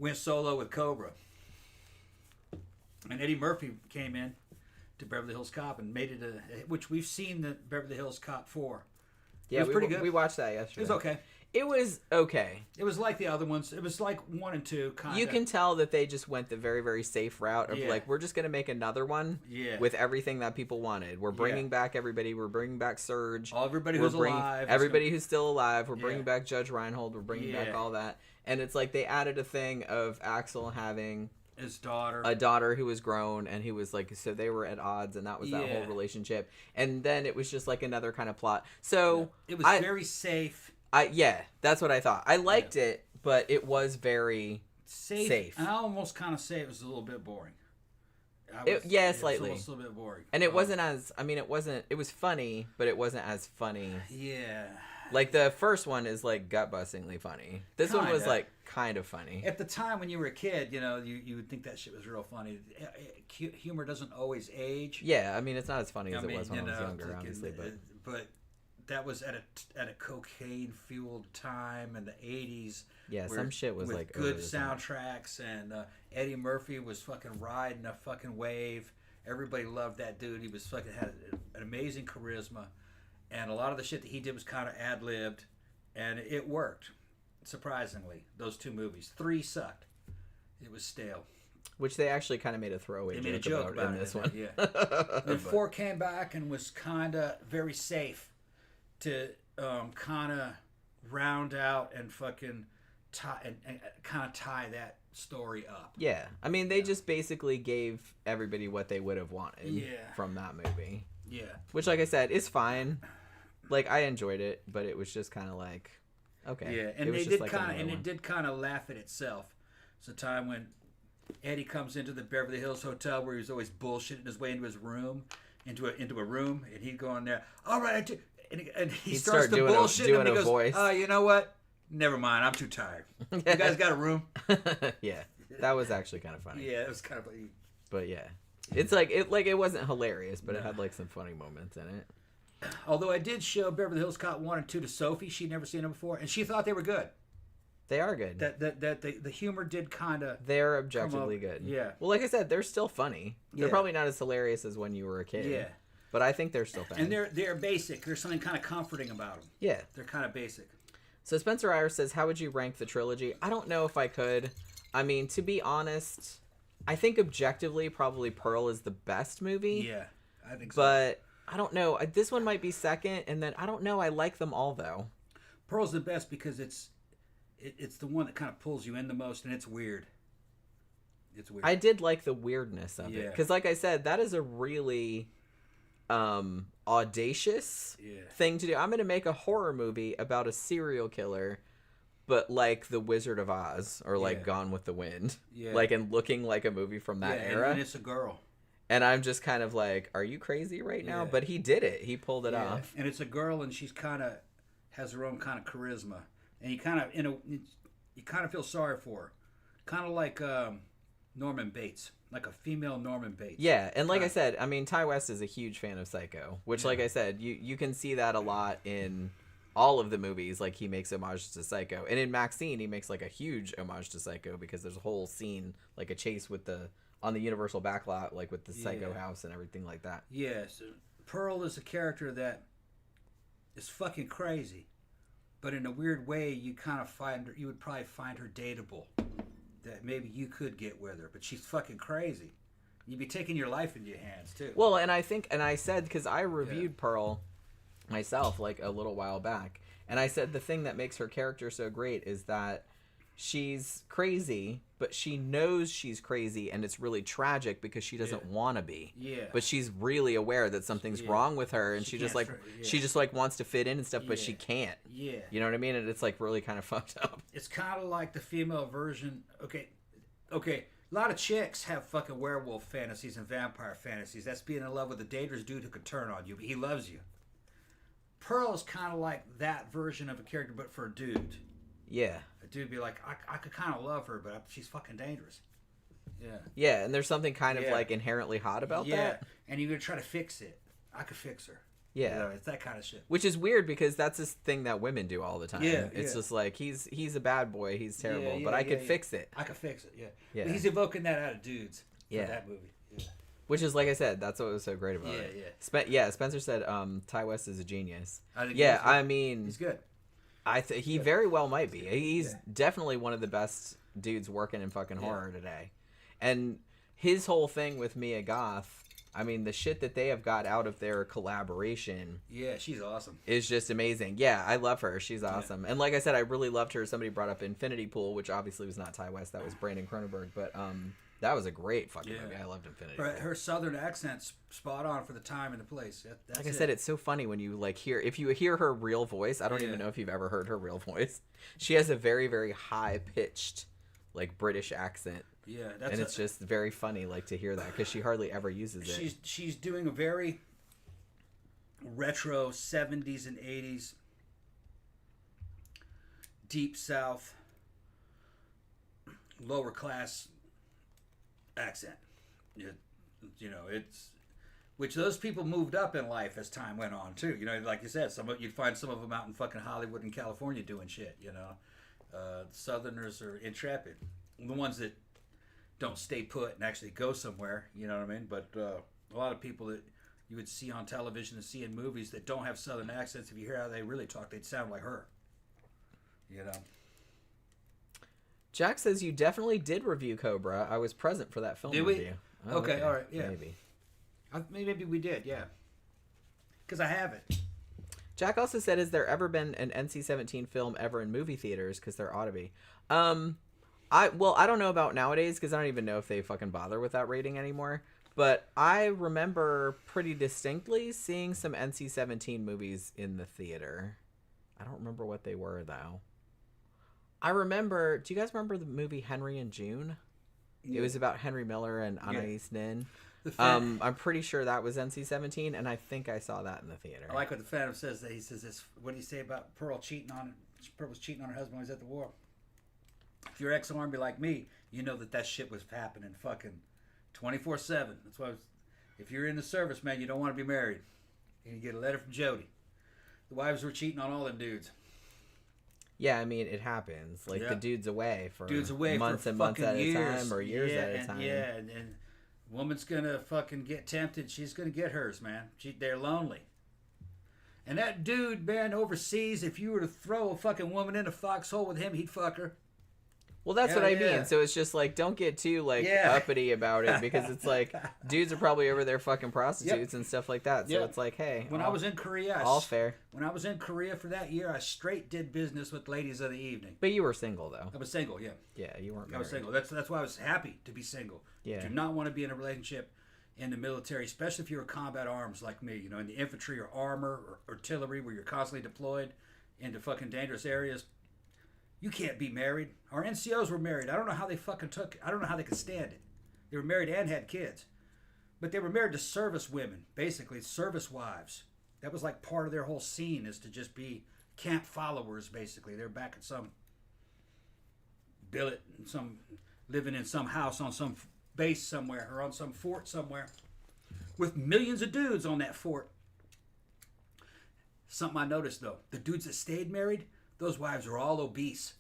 went solo with Cobra. And Eddie Murphy came in to Beverly Hills Cop and made it which we've seen the Beverly Hills Cop 4. Yeah, it was pretty good. We watched that yesterday. It was okay. It was okay. It was like the other ones. It was like 1 and 2, kind of. You can tell that they just went the very, very safe route of like, we're just going to make another one with everything that people wanted. We're bringing back everybody. We're bringing back Surge. Everybody who's alive. Everybody who's still alive. We're bringing back Judge Reinhold. We're bringing back all that. And it's like they added a thing of Axel having... his daughter. A daughter who was grown, and he was like, so they were at odds, and that was that whole relationship. And then it was just like another kind of plot. So... It was very safe. That's what I thought. I liked it, but it was very safe. And I almost kind of say it was a little bit boring. Slightly. It was a little bit boring. And it wasn't as, it was funny, but it wasn't as funny. Yeah. Like the first one is like gut-bustingly funny. This one was like kind of funny. At the time when you were a kid, you know, you would think that shit was real funny. Humor doesn't always age. Yeah, I mean, it's not as funny as it was when I was younger, obviously, but that was at a cocaine-fueled time in the 80s. Yeah, some shit was with like good soundtracks, and Eddie Murphy was fucking riding a fucking wave. Everybody loved that dude. He was fucking had an amazing charisma, and a lot of the shit that he did was kind of ad-libbed, and it worked. Surprisingly, those 2 movies. 3 sucked. It was stale. Which they actually kind of made a throwaway joke about in this one. Yeah. Then 4 came back and was kind of very safe to kind of round out and fucking tie and kind of tie that story up. Yeah, I mean they just basically gave everybody what they would have wanted from that movie. Yeah, which, like I said, is fine. Like I enjoyed it, but it was just kind of like, okay. Yeah, and it did kind of laugh at itself. It's a time when Eddie comes into the Beverly Hills Hotel where he was always bullshitting his way into his room, into a room, and he'd go in there. All right, and he starts to bullshit, and he goes, voice. "Oh, you know what? Never mind. I'm too tired. You guys got a room?" Yeah, that was actually kind of funny. Yeah, it was kind of funny. But yeah, it's like it wasn't hilarious, but it had like some funny moments in it. Although I did show Beverly Hills Cop 1 and 2 to Sophie, she'd never seen them before, and she thought they were good. They are good. That the humor did kind of. They're objectively good. Yeah. Well, like I said, they're still funny. They're probably not as hilarious as when you were a kid. Yeah. But I think they're still funny. And they're basic. There's something kind of comforting about them. Yeah. They're kind of basic. So Spencer Iyer says, how would you rank the trilogy? I don't know if I could. I mean, to be honest, I think objectively probably Pearl is the best movie. Yeah, I think so. But I don't know. This one might be second, and then I don't know. I like them all, though. Pearl's the best because it's the one that kind of pulls you in the most, and it's weird. It's weird. I did like the weirdness of it. Because like I said, that is a really audacious thing to do. I'm going to make a horror movie about a serial killer, but like The Wizard of Oz or like Gone with the Wind. Yeah. Like, and looking like a movie from that era. And it's a girl. And I'm just kind of like, are you crazy right now? But he did it. He pulled it off. And it's a girl, and she's kind of has her own kind of charisma. And you kind of feel sorry for her, kind of like Norman Bates, like a female Norman Bates. Yeah, and like I said, I mean, Ty West is a huge fan of Psycho, which, like I said, you can see that a lot in all of the movies. Like he makes homages to Psycho, and in MaXXXine, he makes like a huge homage to Psycho because there's a whole scene, like a chase on the Universal backlot, like with the Psycho house and everything like that. Yeah, so Pearl is a character that is fucking crazy. But in a weird way, you would probably find her dateable. That maybe you could get with her, but she's fucking crazy. You'd be taking your life into your hands too. Well, and I said, because I reviewed Pearl myself like a little while back, and I said the thing that makes her character so great is that she's crazy, but she knows she's crazy, and it's really tragic because she doesn't want to be. Yeah. But she's really aware that something's wrong with her, and she just wants to fit in and stuff, but she can't. Yeah. You know what I mean? And it's like really kind of fucked up. It's kind of like the female version. Okay. A lot of chicks have fucking werewolf fantasies and vampire fantasies. That's being in love with a dangerous dude who could turn on you, but he loves you. Pearl's kind of like that version of a character, but for a dude. Yeah. A dude be like, I could kind of love her, but she's fucking dangerous. Yeah. Yeah, and there's something kind of like inherently hot about that. Yeah, and you're going to try to fix it. I could fix her. Yeah. You know, it's that kind of shit. Which is weird because that's this thing that women do all the time. Yeah. It's just like, he's a bad boy, he's terrible, but I could fix it. I could fix it, yeah. But he's evoking that out of dudes for that movie. Yeah. Which is, like I said, that's what was so great about it. Yeah. Spencer said Ty West is a genius. I think I mean... He's good. He very well might be. He's definitely one of the best dudes working in fucking horror today. And his whole thing with Mia Goth, I mean, the shit that they have got out of their collaboration. Yeah, she's awesome. Is just amazing. Yeah, I love her. She's awesome. Yeah. And like I said, I really loved her. Somebody brought up Infinity Pool, which obviously was not Ty West. That was Brandon Cronenberg. But that was a great fucking movie. I loved Infinity Pool. Her southern accent's spot on for the time and the place. That's like I said, it's so funny when you if you hear her real voice. I don't even know if you've ever heard her real voice. She has a very, very high-pitched, like, British accent. Yeah, and it's just very funny, like, to hear that because she hardly ever uses it. She's doing a very retro 70s and 80s deep South, lower class accent. You know, it's which those people moved up in life as time went on too. You know, like you said, you'd find some of them out in fucking Hollywood and California doing shit. You know, Southerners are intrepid. The ones that don't stay put and actually go somewhere. You know what I mean? But a lot of people that you would see on television and see in movies that don't have Southern accents, if you hear how they really talk, they'd sound like her. You know. Jack says you definitely did review Cobra. I was present for that film review. Oh, okay, all right, yeah. Maybe. Maybe we did, yeah. Because I haven't. Jack also said, has there ever been an NC-17 film ever in movie theaters? Because there ought to be. I don't know about nowadays because I don't even know if they fucking bother with that rating anymore. But I remember pretty distinctly seeing some NC-17 movies in the theater. I don't remember what they were, though. I remember... Do you guys remember the movie Henry and June? Yeah. It was about Henry Miller and Anais Nin. I'm pretty sure that was NC-17, and I think I saw that in the theater. I like what the Phantom says. That he says this. What do you say about Pearl was cheating on her husband when he was at the war? If you're ex-Army like me, you know that shit was happening fucking 24/7. That's why if you're in the service, man, you don't want to be married. And you get a letter from Jody. The wives were cheating on all them dudes. Yeah, I mean, it happens. Like, the dude's away for months and months at years. A time or years at a time. Yeah, and woman's going to fucking get tempted. She's going to get hers, man. They're lonely. And that dude, man, overseas, if you were to throw a fucking woman in a foxhole with him, he'd fuck her. Well, that's what I mean. So it's just like, don't get too uppity about it because it's like dudes are probably over there fucking prostitutes and stuff like that. So it's like, hey, when I was in Korea, all fair. When I was in Korea for that year, I straight did business with ladies of the evening. But you were single though. I was single, yeah. Yeah, you weren't married. I was single. That's why I was happy to be single. Yeah. I do not want to be in a relationship in the military, especially if you're combat arms like me. You know, in the infantry or armor or artillery, where you're constantly deployed into fucking dangerous areas. You can't be married. Our NCOs were married. I don't know how they fucking took it. I don't know how they could stand it. They were married and had kids. But they were married to service women, basically, service wives. That was like part of their whole scene is to just be camp followers, basically. They're back at some billet, living in some house on some base somewhere or on some fort somewhere with millions of dudes on that fort. Something I noticed, though. The dudes that stayed married, those wives are all obese.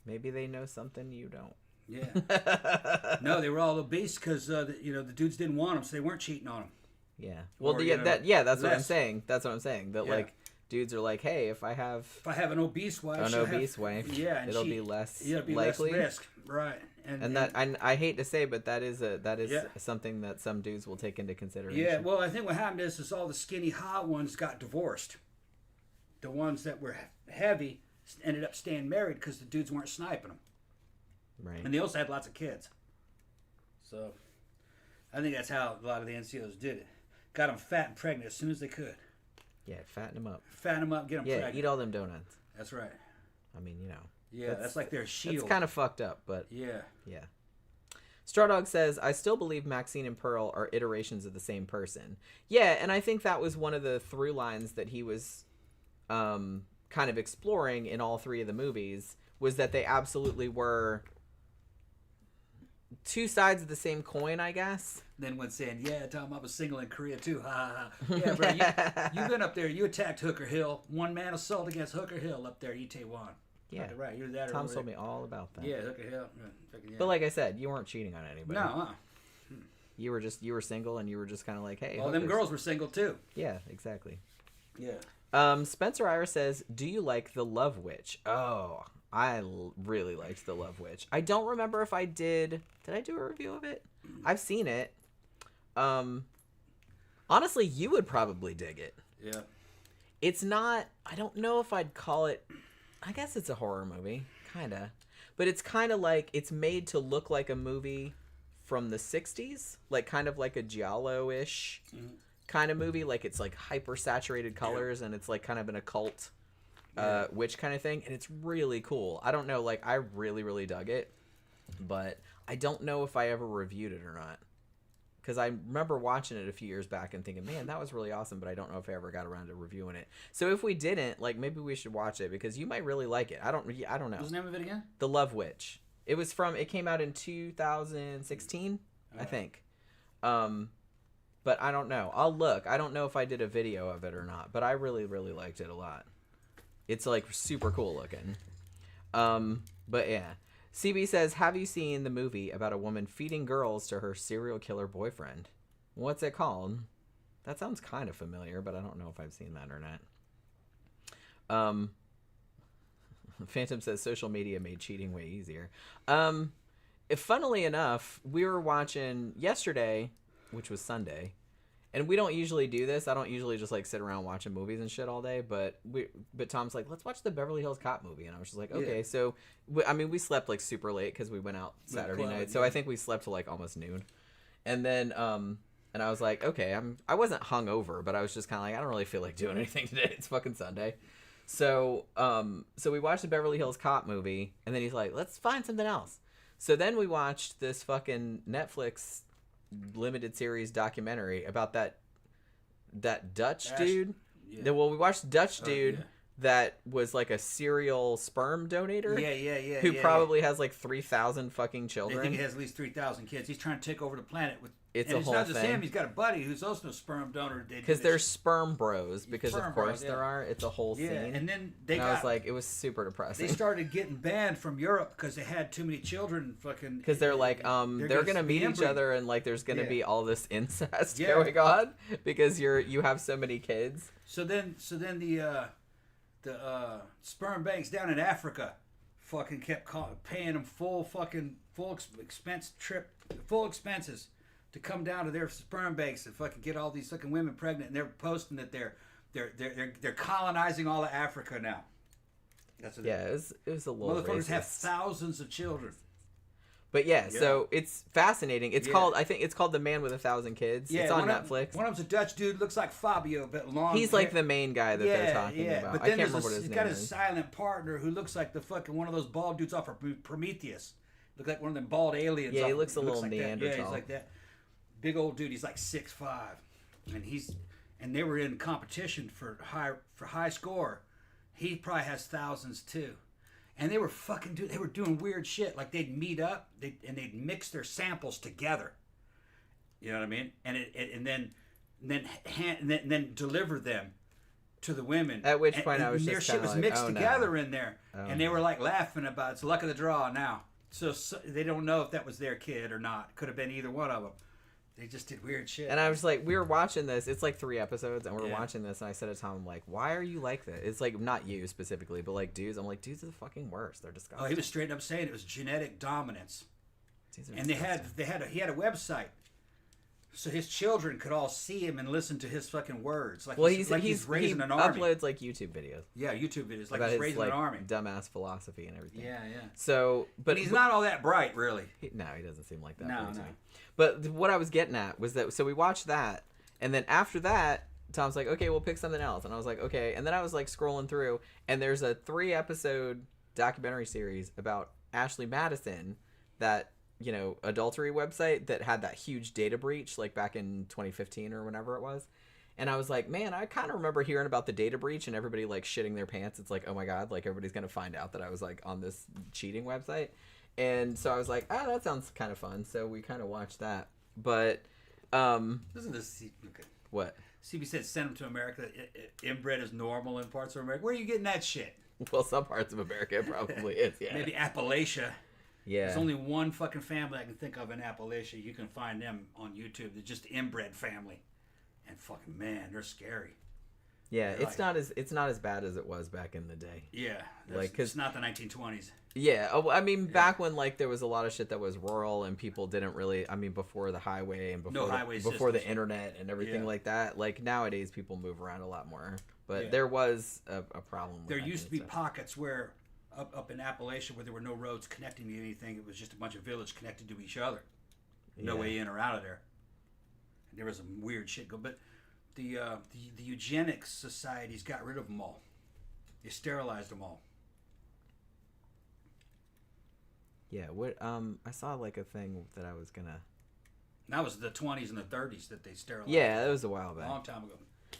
Maybe they know something you don't. Yeah. No, they were all obese because the dudes didn't want them, so they weren't cheating on them. Yeah. Well, that's what I'm saying. That's what I'm saying. That like dudes are like, hey, if I have an obese wife, it'll be less likely. Less risk, right? And that I hate to say, but that is something that some dudes will take into consideration. Yeah. Well, I think what happened is all the skinny hot ones got divorced. The ones that were heavy ended up staying married because the dudes weren't sniping them. Right. And they also had lots of kids. So, I think that's how a lot of the NCOs did it. Got them fat and pregnant as soon as they could. Yeah, fatten them up. Fatten them up, get them pregnant. Yeah, eat all them donuts. That's right. I mean, you know. Yeah, that's like their shield. It's kind of fucked up, but... Yeah. Yeah. Straw Dog says, I still believe Maxine and Pearl are iterations of the same person. Yeah, and I think that was one of the through lines that he was... kind of exploring in all three of the movies was that they absolutely were two sides of the same coin, I guess. Then when saying, Tom, I was single in Korea too. Ha ha ha. Yeah, bro, you've been up there. You attacked Hooker Hill. One man assault against Hooker Hill up there, Itaewon. Yeah. Right. You're that. Tom told me all about that. Yeah, Hooker Hill. Yeah. But like I said, you weren't cheating on anybody. No. You were single and you were just kind of like, hey. All them girls were single too. Yeah, exactly. Yeah. Spencer Iris says, do you like The Love Witch? Oh, I really liked The Love Witch. I don't remember if I did. Did I do a review of it? I've seen it. Honestly, you would probably dig it. Yeah. It's not, I don't know if I'd call it, I guess it's a horror movie, kind of. But it's kind of like, it's made to look like a movie from the 60s. Like, kind of like a Giallo-ish. Mm-hmm. Kind of movie, like it's like hyper saturated colors and it's like kind of an occult witch kind of thing, and it's really cool. I don't know, like I really dug it, but I don't know if I ever reviewed it or not. because I remember watching it a few years back and thinking, man, that was really awesome, but I don't know if I ever got around to reviewing it. So if we didn't, like, maybe we should watch it because you might really like it. I don't know. What's the name of it again? The Love Witch. It came out in 2016, I think. But I don't know. I'll look. I don't know if I did a video of it or not, but I really, really liked it a lot. It's like super cool looking. But yeah. CB says, have you seen the movie about a woman feeding girls to her serial killer boyfriend? What's it called? That sounds kind of familiar, but I don't know if I've seen that or not. Phantom says social media made cheating way easier. Funnily enough, we were watching yesterday, which was Sunday, and we don't usually do this. I don't usually just like sit around watching movies and shit all day, but Tom's like, let's watch the Beverly Hills Cop movie, and I was just like, okay. Yeah. So we slept like super late because we went out Saturday night, so I think we slept till like almost noon, and then and I was like, okay, I wasn't hungover, but I was just kind of like, I don't really feel like doing anything today. It's fucking Sunday. So we watched the Beverly Hills Cop movie, and then he's like, let's find something else. So then we watched this fucking Netflix limited series documentary about that Dutch dude. Yeah. Well, we watched Dutch dude that was like a serial sperm donator. Yeah. Who probably has like 3,000 fucking children. They think he has at least 3,000 kids. He's trying to take over the planet with. It's a whole thing. It's not just him. He's got a buddy who's also a sperm donor. Because they're sperm bros. Because of course there are. It's a whole scene. And then I was like, it was super depressing. They started getting banned from Europe because they had too many children. Fucking. Because they're like, they're gonna meet each other and like there's gonna be all this incest going on because you have so many kids. So then the sperm banks down in Africa fucking kept paying them full expenses to come down to their sperm banks and fucking get all these fucking women pregnant, and they're posting that they're colonizing all of Africa now. That's what it was a little motherfuckers racist. have thousands of children. But so it's fascinating. It's called, I think it's called The Man with 1,000 Kids. Yeah, it's on Netflix. One of them's a Dutch dude, looks like Fabio, but long. He's like the main guy that they're talking about. But then I can't remember what his name is. He's got his silent partner who looks like the fucking one of those bald dudes off of Prometheus. Looks like one of them bald aliens. Yeah, he looks a little Neanderthal. Yeah, he's like that. Big old dude. He's like 6'5", and they were in competition for high score. He probably has thousands too. And they were they were doing weird shit. Like they'd meet up, and they'd mix their samples together. You know what I mean? And then deliver them to the women. At which point I was their just shit was mixed together in there, oh, and they were like laughing about it. It's the luck of the draw now. So they don't know if that was their kid or not. Could have been either one of them. They just did weird shit. And I was like, we were watching this. It's like 3 episodes, and we're watching this. And I said to Tom, like, why are you like this? It's like not you specifically, but like dudes. I'm like, dudes are the fucking worst. They're disgusting. Oh, he was straight up saying it was genetic dominance. And he had a website, so his children could all see him and listen to his fucking words. Like he's raising an army. He uploads like YouTube videos. Yeah, YouTube videos like he's raising an army. Dumbass philosophy and everything. Yeah. So, but he's not all that bright, really. He doesn't seem like that. No. But what I was getting at was that, so we watched that, and then after that, Tom's like, okay, we'll pick something else. And I was like, okay. And then I was like scrolling through, and there's a 3-episode documentary series about Ashley Madison, that, adultery website that had that huge data breach like back in 2015 or whenever it was. And I was like, man, I kind of remember hearing about the data breach and everybody like shitting their pants. It's like, oh my God, like everybody's going to find out that I was like on this cheating website. And so I was like, that sounds kind of fun. So we kind of watched that. But, doesn't this okay. What? CB said send them to America. Inbred is normal in parts of America. Where are you getting that shit? Well, some parts of America it probably is, yeah. Maybe Appalachia. Yeah. There's only one fucking family I can think of in Appalachia. You can find them on YouTube. They're just the inbred family. And fucking man, they're scary. Yeah, it's not as bad as it was back in the day. Yeah, like it's not the 1920s. Yeah, I mean back when like there was a lot of shit that was rural and people didn't really. I mean before the highway and before the internet and everything like that. Like nowadays people move around a lot more, but there was a problem. There used to be pockets where up in Appalachia where there were no roads connecting to anything. It was just a bunch of villages connected to each other. No way in or out of there. And there was some weird shit go, but. The eugenics societies got rid of them all. They sterilized them all. Yeah, what I saw like a thing that I was gonna. That was the 20s and the 30s that they sterilized. Yeah, that was a while back. A long time ago.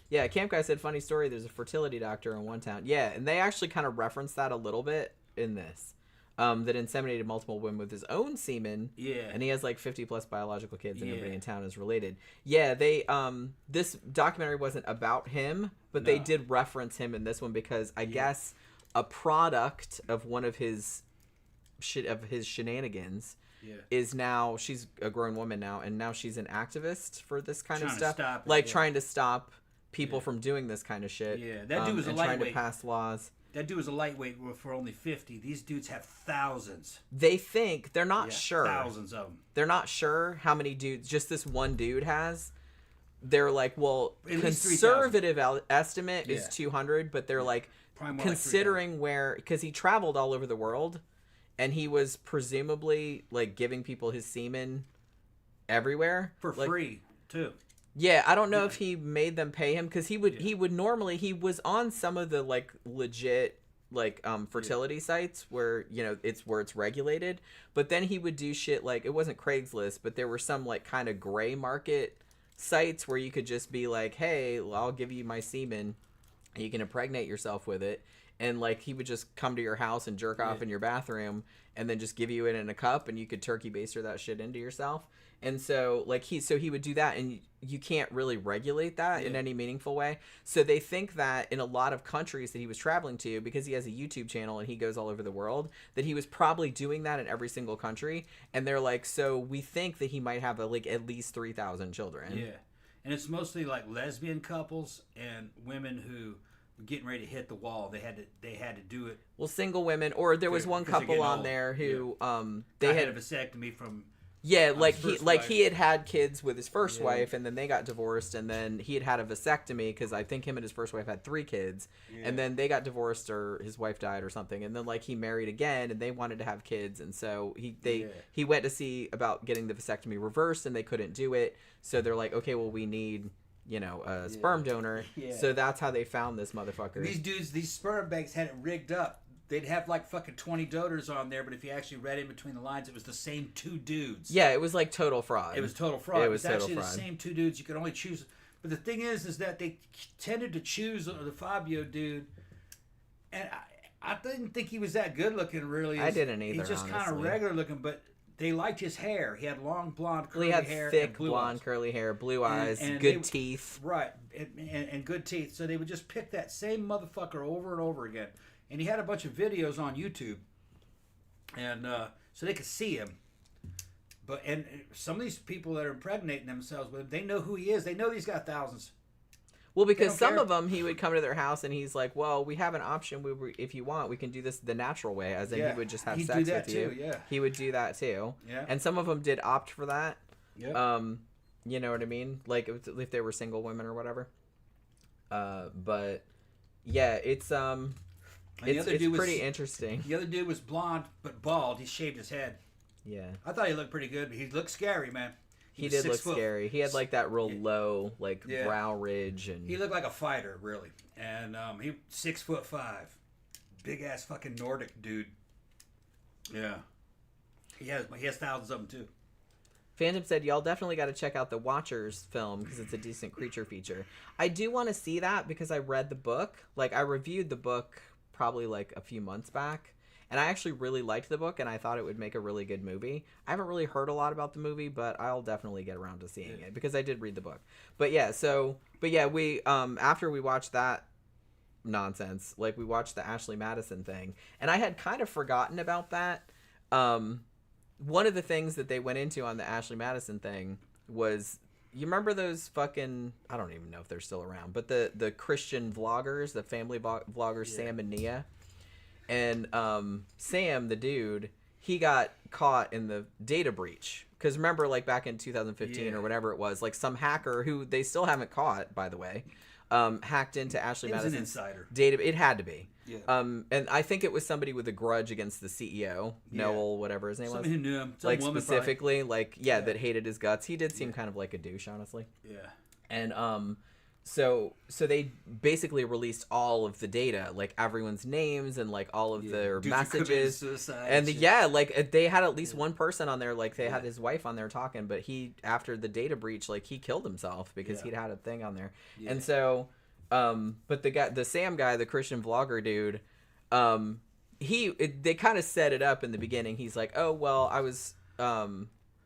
Yeah, Camp Guy said, funny story, there's a fertility doctor in one town. Yeah, and they actually kind of reference that a little bit in this. That inseminated multiple women with his own semen. Yeah. And he has like 50 plus biological kids and everybody in town is related. Yeah, they this documentary wasn't about him, but they did reference him in this one because I guess a product of one of his shenanigans is now, she's a grown woman now, and now she's an activist for this kind of stuff. Trying to stop people from doing this kind of shit. Yeah, that dude was a trying lightweight. to pass laws. That dude was a lightweight for only 50. These dudes have thousands. They think, they're not sure. Thousands of them. They're not sure how many dudes, just this one dude has. They're like, well, conservative estimate is 200, but they're like, considering where, because he traveled all over the world, and he was presumably like giving people his semen everywhere. For free, too. Yeah, I don't know if he made them pay him because he would normally, he was on some of the like legit like fertility sites where it's regulated, but then he would do shit like, it wasn't Craigslist, but there were some like kind of gray market sites where you could just be like, hey, I'll give you my semen and you can impregnate yourself with it, and like he would just come to your house and jerk off in your bathroom and then just give you it in a cup and you could turkey baster that shit into yourself. And so like he would do that, and you can't really regulate that in any meaningful way. So they think that in a lot of countries that he was traveling to, because he has a YouTube channel and he goes all over the world, that he was probably doing that in every single country. And they're like, so we think that he might have like at least 3,000 children. Yeah. And it's mostly like lesbian couples and women who were getting ready to hit the wall. They had to do it. Well, single women, or there was one couple on there who they had a vasectomy from. Yeah, like he had kids with his first wife, and then they got divorced, and then he had a vasectomy because I think him and his first wife had 3 kids, and then they got divorced or his wife died or something, and then like he married again, and they wanted to have kids, and so he went to see about getting the vasectomy reversed, and they couldn't do it, so they're like, okay, well we need a sperm donor, so that's how they found this motherfucker. These dudes, these sperm banks had it rigged up. They'd have like fucking 20 donors on there, but if you actually read in between the lines, it was the same 2 dudes. Yeah, it was like total fraud. It was total fraud. It was actually the same 2 dudes. You could only choose. But the thing is that they tended to choose the Fabio dude, and I didn't think he was that good looking, really. I didn't either, He's just kind of regular looking, but they liked his hair. He had long blonde curly hair. He had thick blonde curly hair, blue eyes, and good teeth. Right, and good teeth. So they would just pick that same motherfucker over and over again. And he had a bunch of videos on YouTube, and so they could see him. And some of these people that are impregnating themselves with him, they know who he is. They know he's got thousands. Well, because some of them, he would come to their house and he's like, well, we have an option. If you want, we can do this the natural way, as in he would just have sex with you. Yeah. He would do that too. Yeah. And some of them did opt for that. Yeah. You know what I mean? Like if they were single women or whatever. But yeah, it's pretty interesting. The other dude was blonde but bald. He shaved his head. Yeah. I thought he looked pretty good, but he looked scary, man. He did look scary. He had like that real low brow ridge, and he looked like a fighter, really. And he 6'5", big ass fucking Nordic dude. Yeah. He has thousands of them too. Phantom said, y'all definitely got to check out the Watchers film because it's a decent creature feature. I do want to see that because I read the book. Like, I reviewed the book probably like a few months back, and I actually really liked the book, and I thought it would make a really good movie. I haven't really heard a lot about the movie, but I'll definitely get around to seeing it because I did read the book. But yeah, we after we watched that nonsense, like we watched the Ashley Madison thing, and I had kind of forgotten about that. One of the things that they went into on the Ashley Madison thing was, you remember those fucking, I don't even know if they're still around, but the Christian vloggers, the family vloggers, Sam and Nia. And Sam, the dude, he got caught in the data breach. Because remember, like back in 2015 or whatever it was, like some hacker who they still haven't caught, by the way, hacked into Ashley Madison's insider data. It had to be. Yeah. And I think it was somebody with a grudge against the CEO, Noel, whatever his name was. Somebody who knew him. Like specifically, probably. That hated his guts. He did seem kind of like a douche, honestly. Yeah. And So they basically released all of the data, like everyone's names and like all of their messages. Suicide and like they had at least one person on there, like they had his wife on there talking, but he, after the data breach, like he killed himself because he'd had a thing on there. And so but the Sam guy, the Christian vlogger dude, they kind of set it up in the beginning. He's like, oh well, I was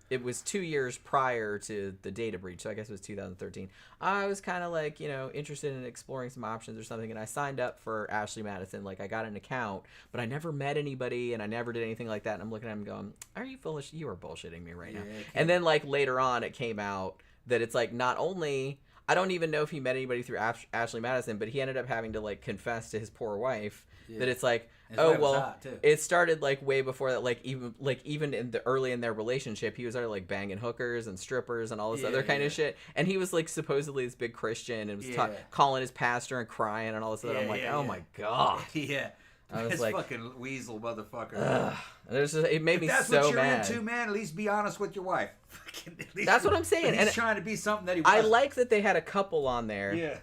it was 2 years prior to the data breach, so I guess it was 2013. I was kind of like, interested in exploring some options or something, and I signed up for Ashley Madison. Like, I got an account, but I never met anybody, and I never did anything like that. And I'm looking at him going, are you foolish? You are bullshitting me right now. And then, like, later on, it came out that it's, like, not only... I don't even know if he met anybody through Ashley Madison, but he ended up having to, like, confess to his poor wife that it's like... Oh well, it started like way before that. Like even in the early in their relationship, he was already like banging hookers and strippers and all this other kind of shit. And he was like supposedly this big Christian and was calling his pastor and crying and all this other. I'm like, oh my god. Yeah. I was this like, fucking weasel motherfucker. It made me so mad. That's what you're into, man. At least be honest with your wife. That's what I'm saying. He's trying to be something that he wasn't. I like that they had a couple on there. Yeah.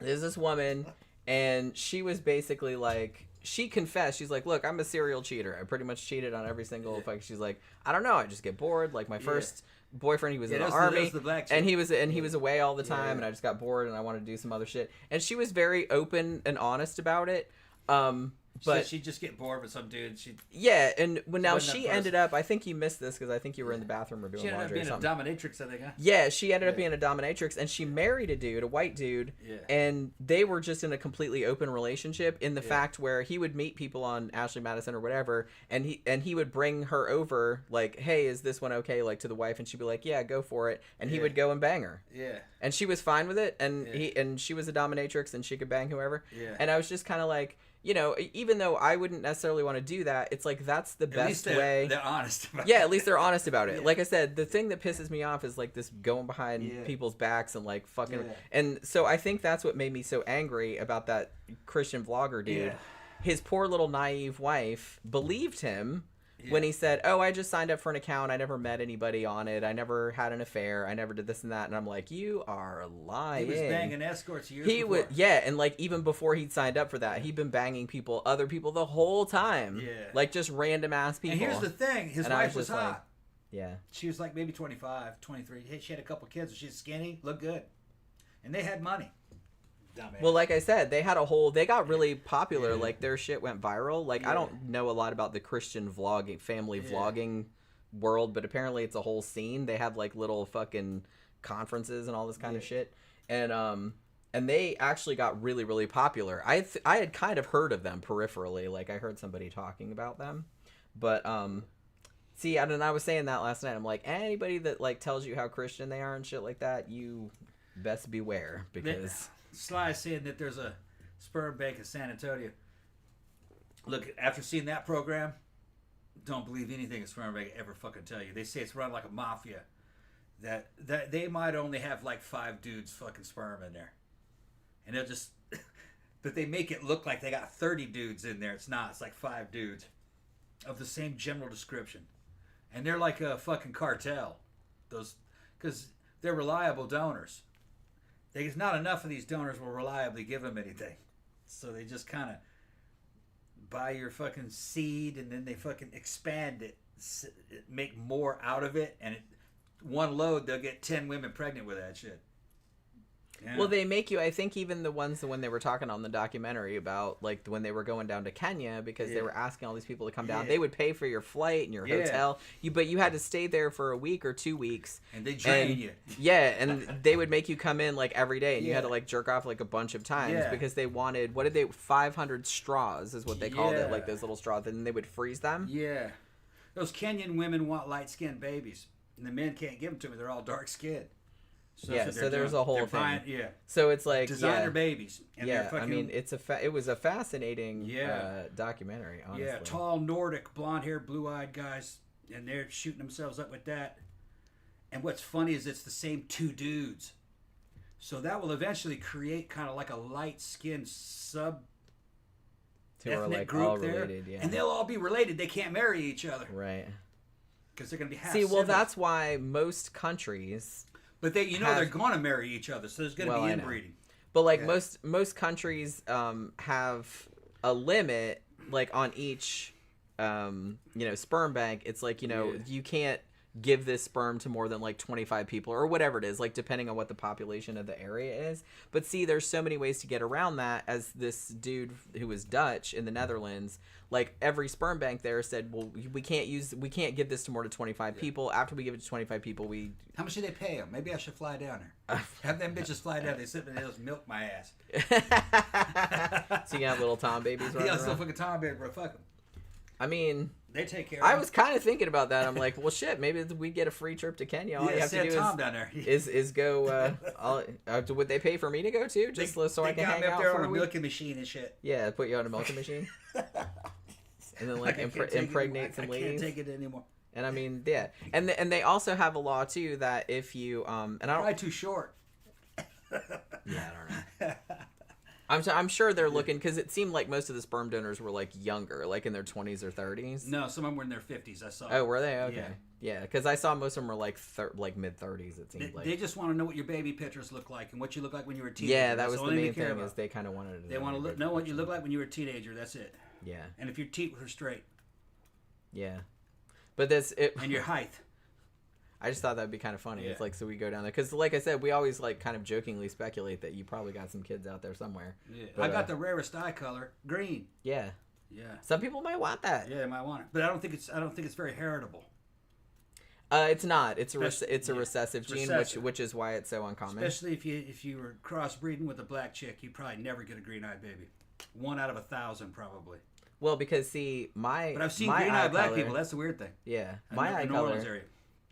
There's this woman, and she was basically like. She confessed. She's like, look, I'm a serial cheater. I pretty much cheated on every single fuck. She's like, I don't know. I just get bored. Like my first boyfriend, he was in the army, and he was away all the time, and I just got bored, and I wanted to do some other shit. And she was very open and honest about it. But she'd just get bored with some dude. And when now she ended up, I think you missed this because I think you were in the bathroom or doing laundry or something. She ended up being a dominatrix, I think. Huh? Yeah, she ended up being a dominatrix, and she married a dude, a white dude, and they were just in a completely open relationship. In the fact where he would meet people on Ashley Madison or whatever, and he would bring her over, like, hey, is this one okay? Like to the wife, and she'd be like, yeah, go for it, and he would go and bang her. Yeah, and she was fine with it, and she was a dominatrix, and she could bang whoever. Yeah, and I was just kind of like. Even though I wouldn't necessarily want to do that, it's like that's the best way. They're honest about it. Yeah, at least they're honest about it. Like I said, the thing that pisses me off is like this going behind people's backs and like fucking. Yeah. And so I think that's what made me so angry about that Christian vlogger dude. Yeah. His poor little naive wife believed him when he said, "Oh, I just signed up for an account. I never met anybody on it. I never had an affair. I never did this and that." And I'm like, "You are lying." He was banging escorts years before. And like even before he'd signed up for that, he'd been banging other people the whole time. Yeah, like just random ass people. And here's the thing: his wife was hot. Like, yeah, she was like maybe 25, 23. Hey, she had a couple kids. She's skinny, looked good, and they had money. Dumbass. Well, like I said, they got really popular. Like their shit went viral. Like I don't know a lot about the Christian family vlogging world, but apparently it's a whole scene. They have like little fucking conferences and all this kind of shit. And they actually got really, really popular. I had kind of heard of them peripherally. Like I heard somebody talking about them, but see, I was saying that last night. I'm like, anybody that like tells you how Christian they are and shit like that, you best beware because. Sly is saying that there's a sperm bank in San Antonio. Look, after seeing that program, don't believe anything a sperm bank ever fucking tell you. They say it's run like a mafia. That they might only have like 5 dudes fucking sperm in there. And they'll just... but they make it look like they got 30 dudes in there. It's not. It's like 5 dudes of the same general description. And they're like a fucking cartel. Because they're reliable donors. There's not enough of these donors will reliably give them anything. So they just kind of buy your fucking seed and then they fucking expand it, make more out of it. And one load, they'll get 10 women pregnant with that shit. Yeah. Well, they make you, I think even the ones when they were talking on the documentary about like when they were going down to Kenya because they were asking all these people to come down, they would pay for your flight and your hotel, but you had to stay there for a week or 2 weeks. And they drain you. Yeah, and they would make you come in like every day and you had to like jerk off like a bunch of times because they wanted, 500 straws is what they called it, like those little straws, and they would freeze them. Yeah. Those Kenyan women want light-skinned babies, and the men can't give them to me. They're all dark-skinned. So there's a whole thing. So it's like designer babies. And I mean, it was a fascinating documentary. Honestly. Yeah, tall Nordic, blonde-haired, blue-eyed guys, and they're shooting themselves up with that. And what's funny is it's the same 2 dudes. So that will eventually create kind of like a light-skinned ethnic group there, and they'll all be related. They can't marry each other, right? Because they're going to be half. See, well, that's why most countries. But they're going to marry each other, so there's going to be inbreeding. But like most countries have a limit like on each sperm bank. It's like, you can't give this sperm to more than like 25 people or whatever it is, like depending on what the population of the area is. But see, there's so many ways to get around that. As this dude who was Dutch in the Netherlands, like every sperm bank there said, well, we can't give this to more than 25 people. After we give it to 25 people, how much do they pay them? Maybe I should fly down there. Have them bitches fly down. They sit and they'll milk my ass. So you got little Tom babies running around? Yeah, fucking Tom baby, bro. Fuck them. I mean, they take care of I was kind of thinking about that. I'm like, well, shit, maybe we get a free trip to Kenya. All you have to do Tom down there. is go. Would they pay for me to go too? Just so I can hang out there for on a a week? milking machine and shit. Yeah, put you on a milking machine. And then like impregnate some ladies. I can't take it anymore. And I mean, yeah, and they also have a law too that if you and I don't. Probably too short. Yeah, I don't know. I'm sure they're looking, because it seemed like most of the sperm donors were like younger, like in their 20s or 30s. No, some of them were in their 50s. I saw. Oh, were they? Okay. Yeah, because I saw most of them were like mid 30s. It seemed like they just want to know what your baby pictures look like and what you look like when you were a teenager. Yeah, that was the main thing. Is they kind of wanted to. They want to know what you look like when you were a teenager. That's it. Yeah. And if your teeth were straight. Yeah, but and your height. I just thought that'd be kind of funny. Yeah. It's like, so we go down there because, like I said, we always like kind of jokingly speculate that you probably got some kids out there somewhere. Yeah, but, I got the rarest eye color, green. Yeah, yeah. Some people might want that. Yeah, they might want it, but I don't think it's very heritable. It's not. It's a recessive gene, which is why it's so uncommon. Especially if you were crossbreeding with a black chick, you probably never get a green-eyed baby. 1 out of 1,000 probably. Well, because see, but I've seen green-eyed black people. That's the weird thing. Yeah, my eye color.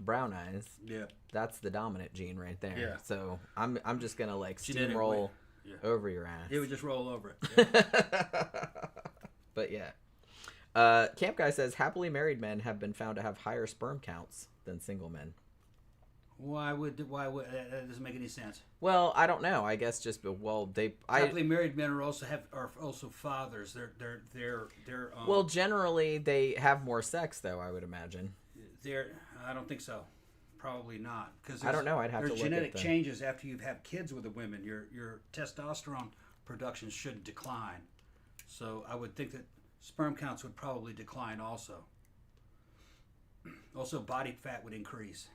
Brown eyes. Yeah. That's the dominant gene right there. Yeah. So I'm just gonna like steamroll over your ass. It would just roll over it. Yeah. But yeah. Camp Guy says happily married men have been found to have higher sperm counts than single men. Why would that doesn't make any sense? Well, I don't know. I guess just happily married men are also fathers. They're well, generally they have more sex though, I would imagine. I don't think so. Probably not, because I don't know. I'd have to look at genetic changes after you've had kids with a woman. Your testosterone production should decline. So I would think that sperm counts would probably decline also. Also, body fat would increase.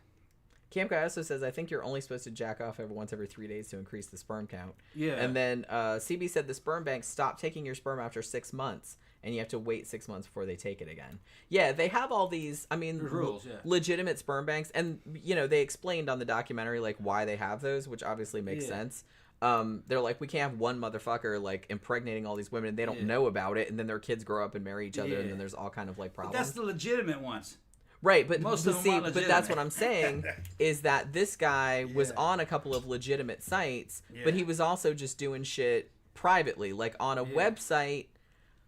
Camp Guy also says, I think you're only supposed to jack off once every 3 days to increase the sperm count. Yeah. And then CB said the sperm banks stop taking your sperm after 6 months. And you have to wait 6 months before they take it again. Yeah, they have all these, rules, legitimate sperm banks. And, they explained on the documentary, like, why they have those, which obviously makes sense. They're like, we can't have one motherfucker, like, impregnating all these women, and they don't know about it, and then their kids grow up and marry each other, and then there's all kind of, like, problems. But that's the legitimate ones. Right, but that's what I'm saying, is that this guy was on a couple of legitimate sites, but he was also just doing shit privately, like, on a website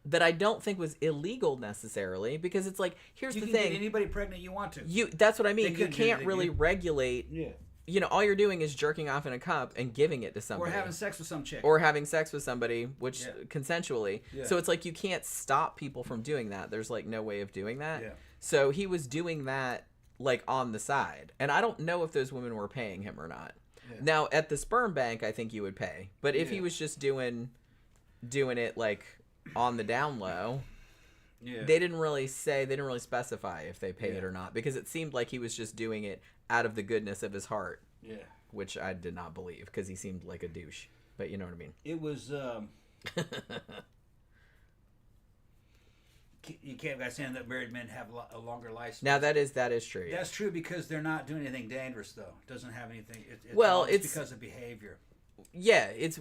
that I don't think was illegal necessarily, because it's like, here's the thing. You can get anybody pregnant you want to. That's what I mean. You can't really regulate. Yeah. All you're doing is jerking off in a cup and giving it to somebody. Or having sex with some chick. Or having sex with somebody, which consensually. Yeah. So it's like you can't stop people from doing that. There's like no way of doing that. Yeah. So he was doing that like on the side. And I don't know if those women were paying him or not. Yeah. Now, at the sperm bank, I think you would pay. But if he was just doing it like on the down low, they didn't really specify if they paid or not, because it seemed like he was just doing it out of the goodness of his heart, which I did not believe, because he seemed like a douche, but you know what I mean. It was you can't guys saying that married men have a longer lifespan. Now that is true. That's true, because they're not doing anything dangerous though. It doesn't have anything. It's because of behavior. Yeah, it's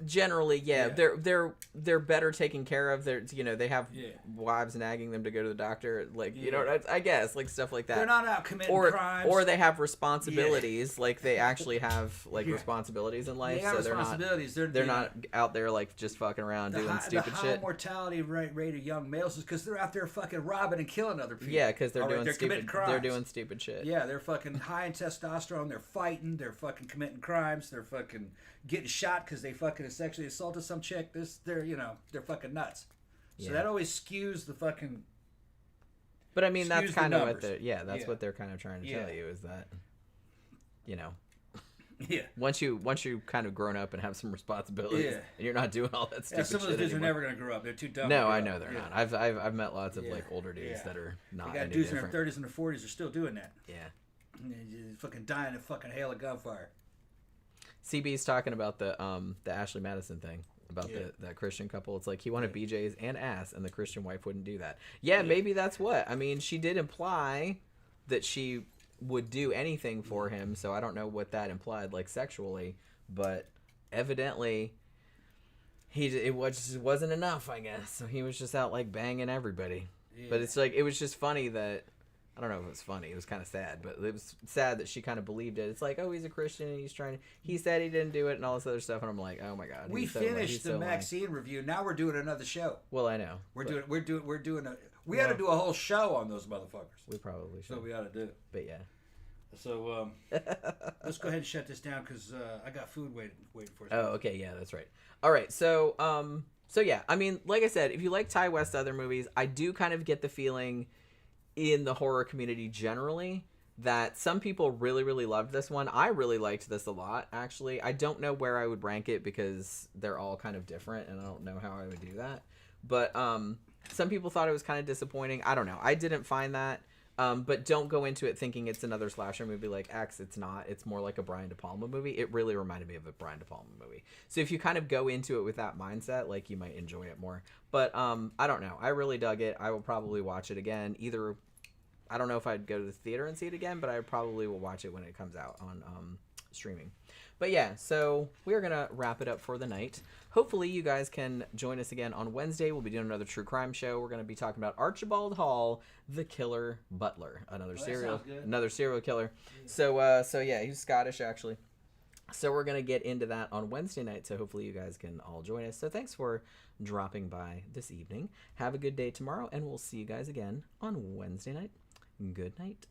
generally they're better taken care of. They have wives nagging them to go to the doctor, like I guess like stuff like that. They're not out committing crimes, or they have responsibilities, like they actually have like responsibilities in life. So they're not out there like just fucking around doing stupid shit. The high mortality rate of young males is because they're out there fucking robbing and killing other people. Yeah, because they're doing stupid shit. Yeah, they're fucking high in testosterone. They're fighting. They're fucking committing crimes. They're fucking getting shot because they fucking sexually assaulted some chick. They're fucking nuts. So that always skews the fucking. But I mean, that's kind of what they're what they're kind of trying to tell you, is that, Yeah. Once you kind of grown up and have some responsibilities, and you're not doing all that stupid shit some of those dudes anymore. are never gonna grow up. They're too dumb. No, I know they're not. I've met lots of like older dudes that are not. They got dudes in their 30s and their 40s are still doing that. Yeah. And fucking dying in fucking hail of gunfire. CB's talking about the Ashley Madison thing. About that Christian couple. It's like he wanted BJ's and ass, and the Christian wife wouldn't do that. Yeah, maybe that's what. I mean, she did imply that she would do anything for him, so I don't know what that implied, like sexually, but evidently it wasn't enough, I guess. So he was just out like banging everybody. Yeah. But it's like it was just funny that I don't know if it was funny. It was kind of sad, but it was sad that she kind of believed it. It's like, oh, he's a Christian and he said he didn't do it and all this other stuff. And I'm like, oh my God. We finished the Maxine review. Now we're doing another show. Well, I know. We ought to do a whole show on those motherfuckers. We probably should. So we ought to do. But yeah. So let's go ahead and shut this down because I got food waiting for us. Oh, okay. Yeah, that's right. All right. So yeah, I mean, like I said, if you like Ty West other movies, I do kind of get the feeling in the horror community generally that some people really, really loved this one. I really liked this a lot, actually. I don't know where I would rank it because they're all kind of different, and I don't know how I would do that. But some people thought it was kind of disappointing. I don't know. I didn't find that. But don't go into it thinking it's another slasher movie like X. It's not. It's more like a Brian De Palma movie. It really reminded me of a Brian De Palma movie. So if you kind of go into it with that mindset, like, you might enjoy it more. But I don't know. I really dug it. I will probably watch it again. Either, I don't know if I'd go to the theater and see it again, but I probably will watch it when it comes out on streaming. But yeah, so we're going to wrap it up for the night. Hopefully you guys can join us again on Wednesday. We'll be doing another true crime show. We're going to be talking about Archibald Hall, the killer butler, another serial killer. Yeah. So yeah, he's Scottish actually. So we're going to get into that on Wednesday night. So hopefully you guys can all join us. So thanks for dropping by this evening. Have a good day tomorrow, and we'll see you guys again on Wednesday night. Good night.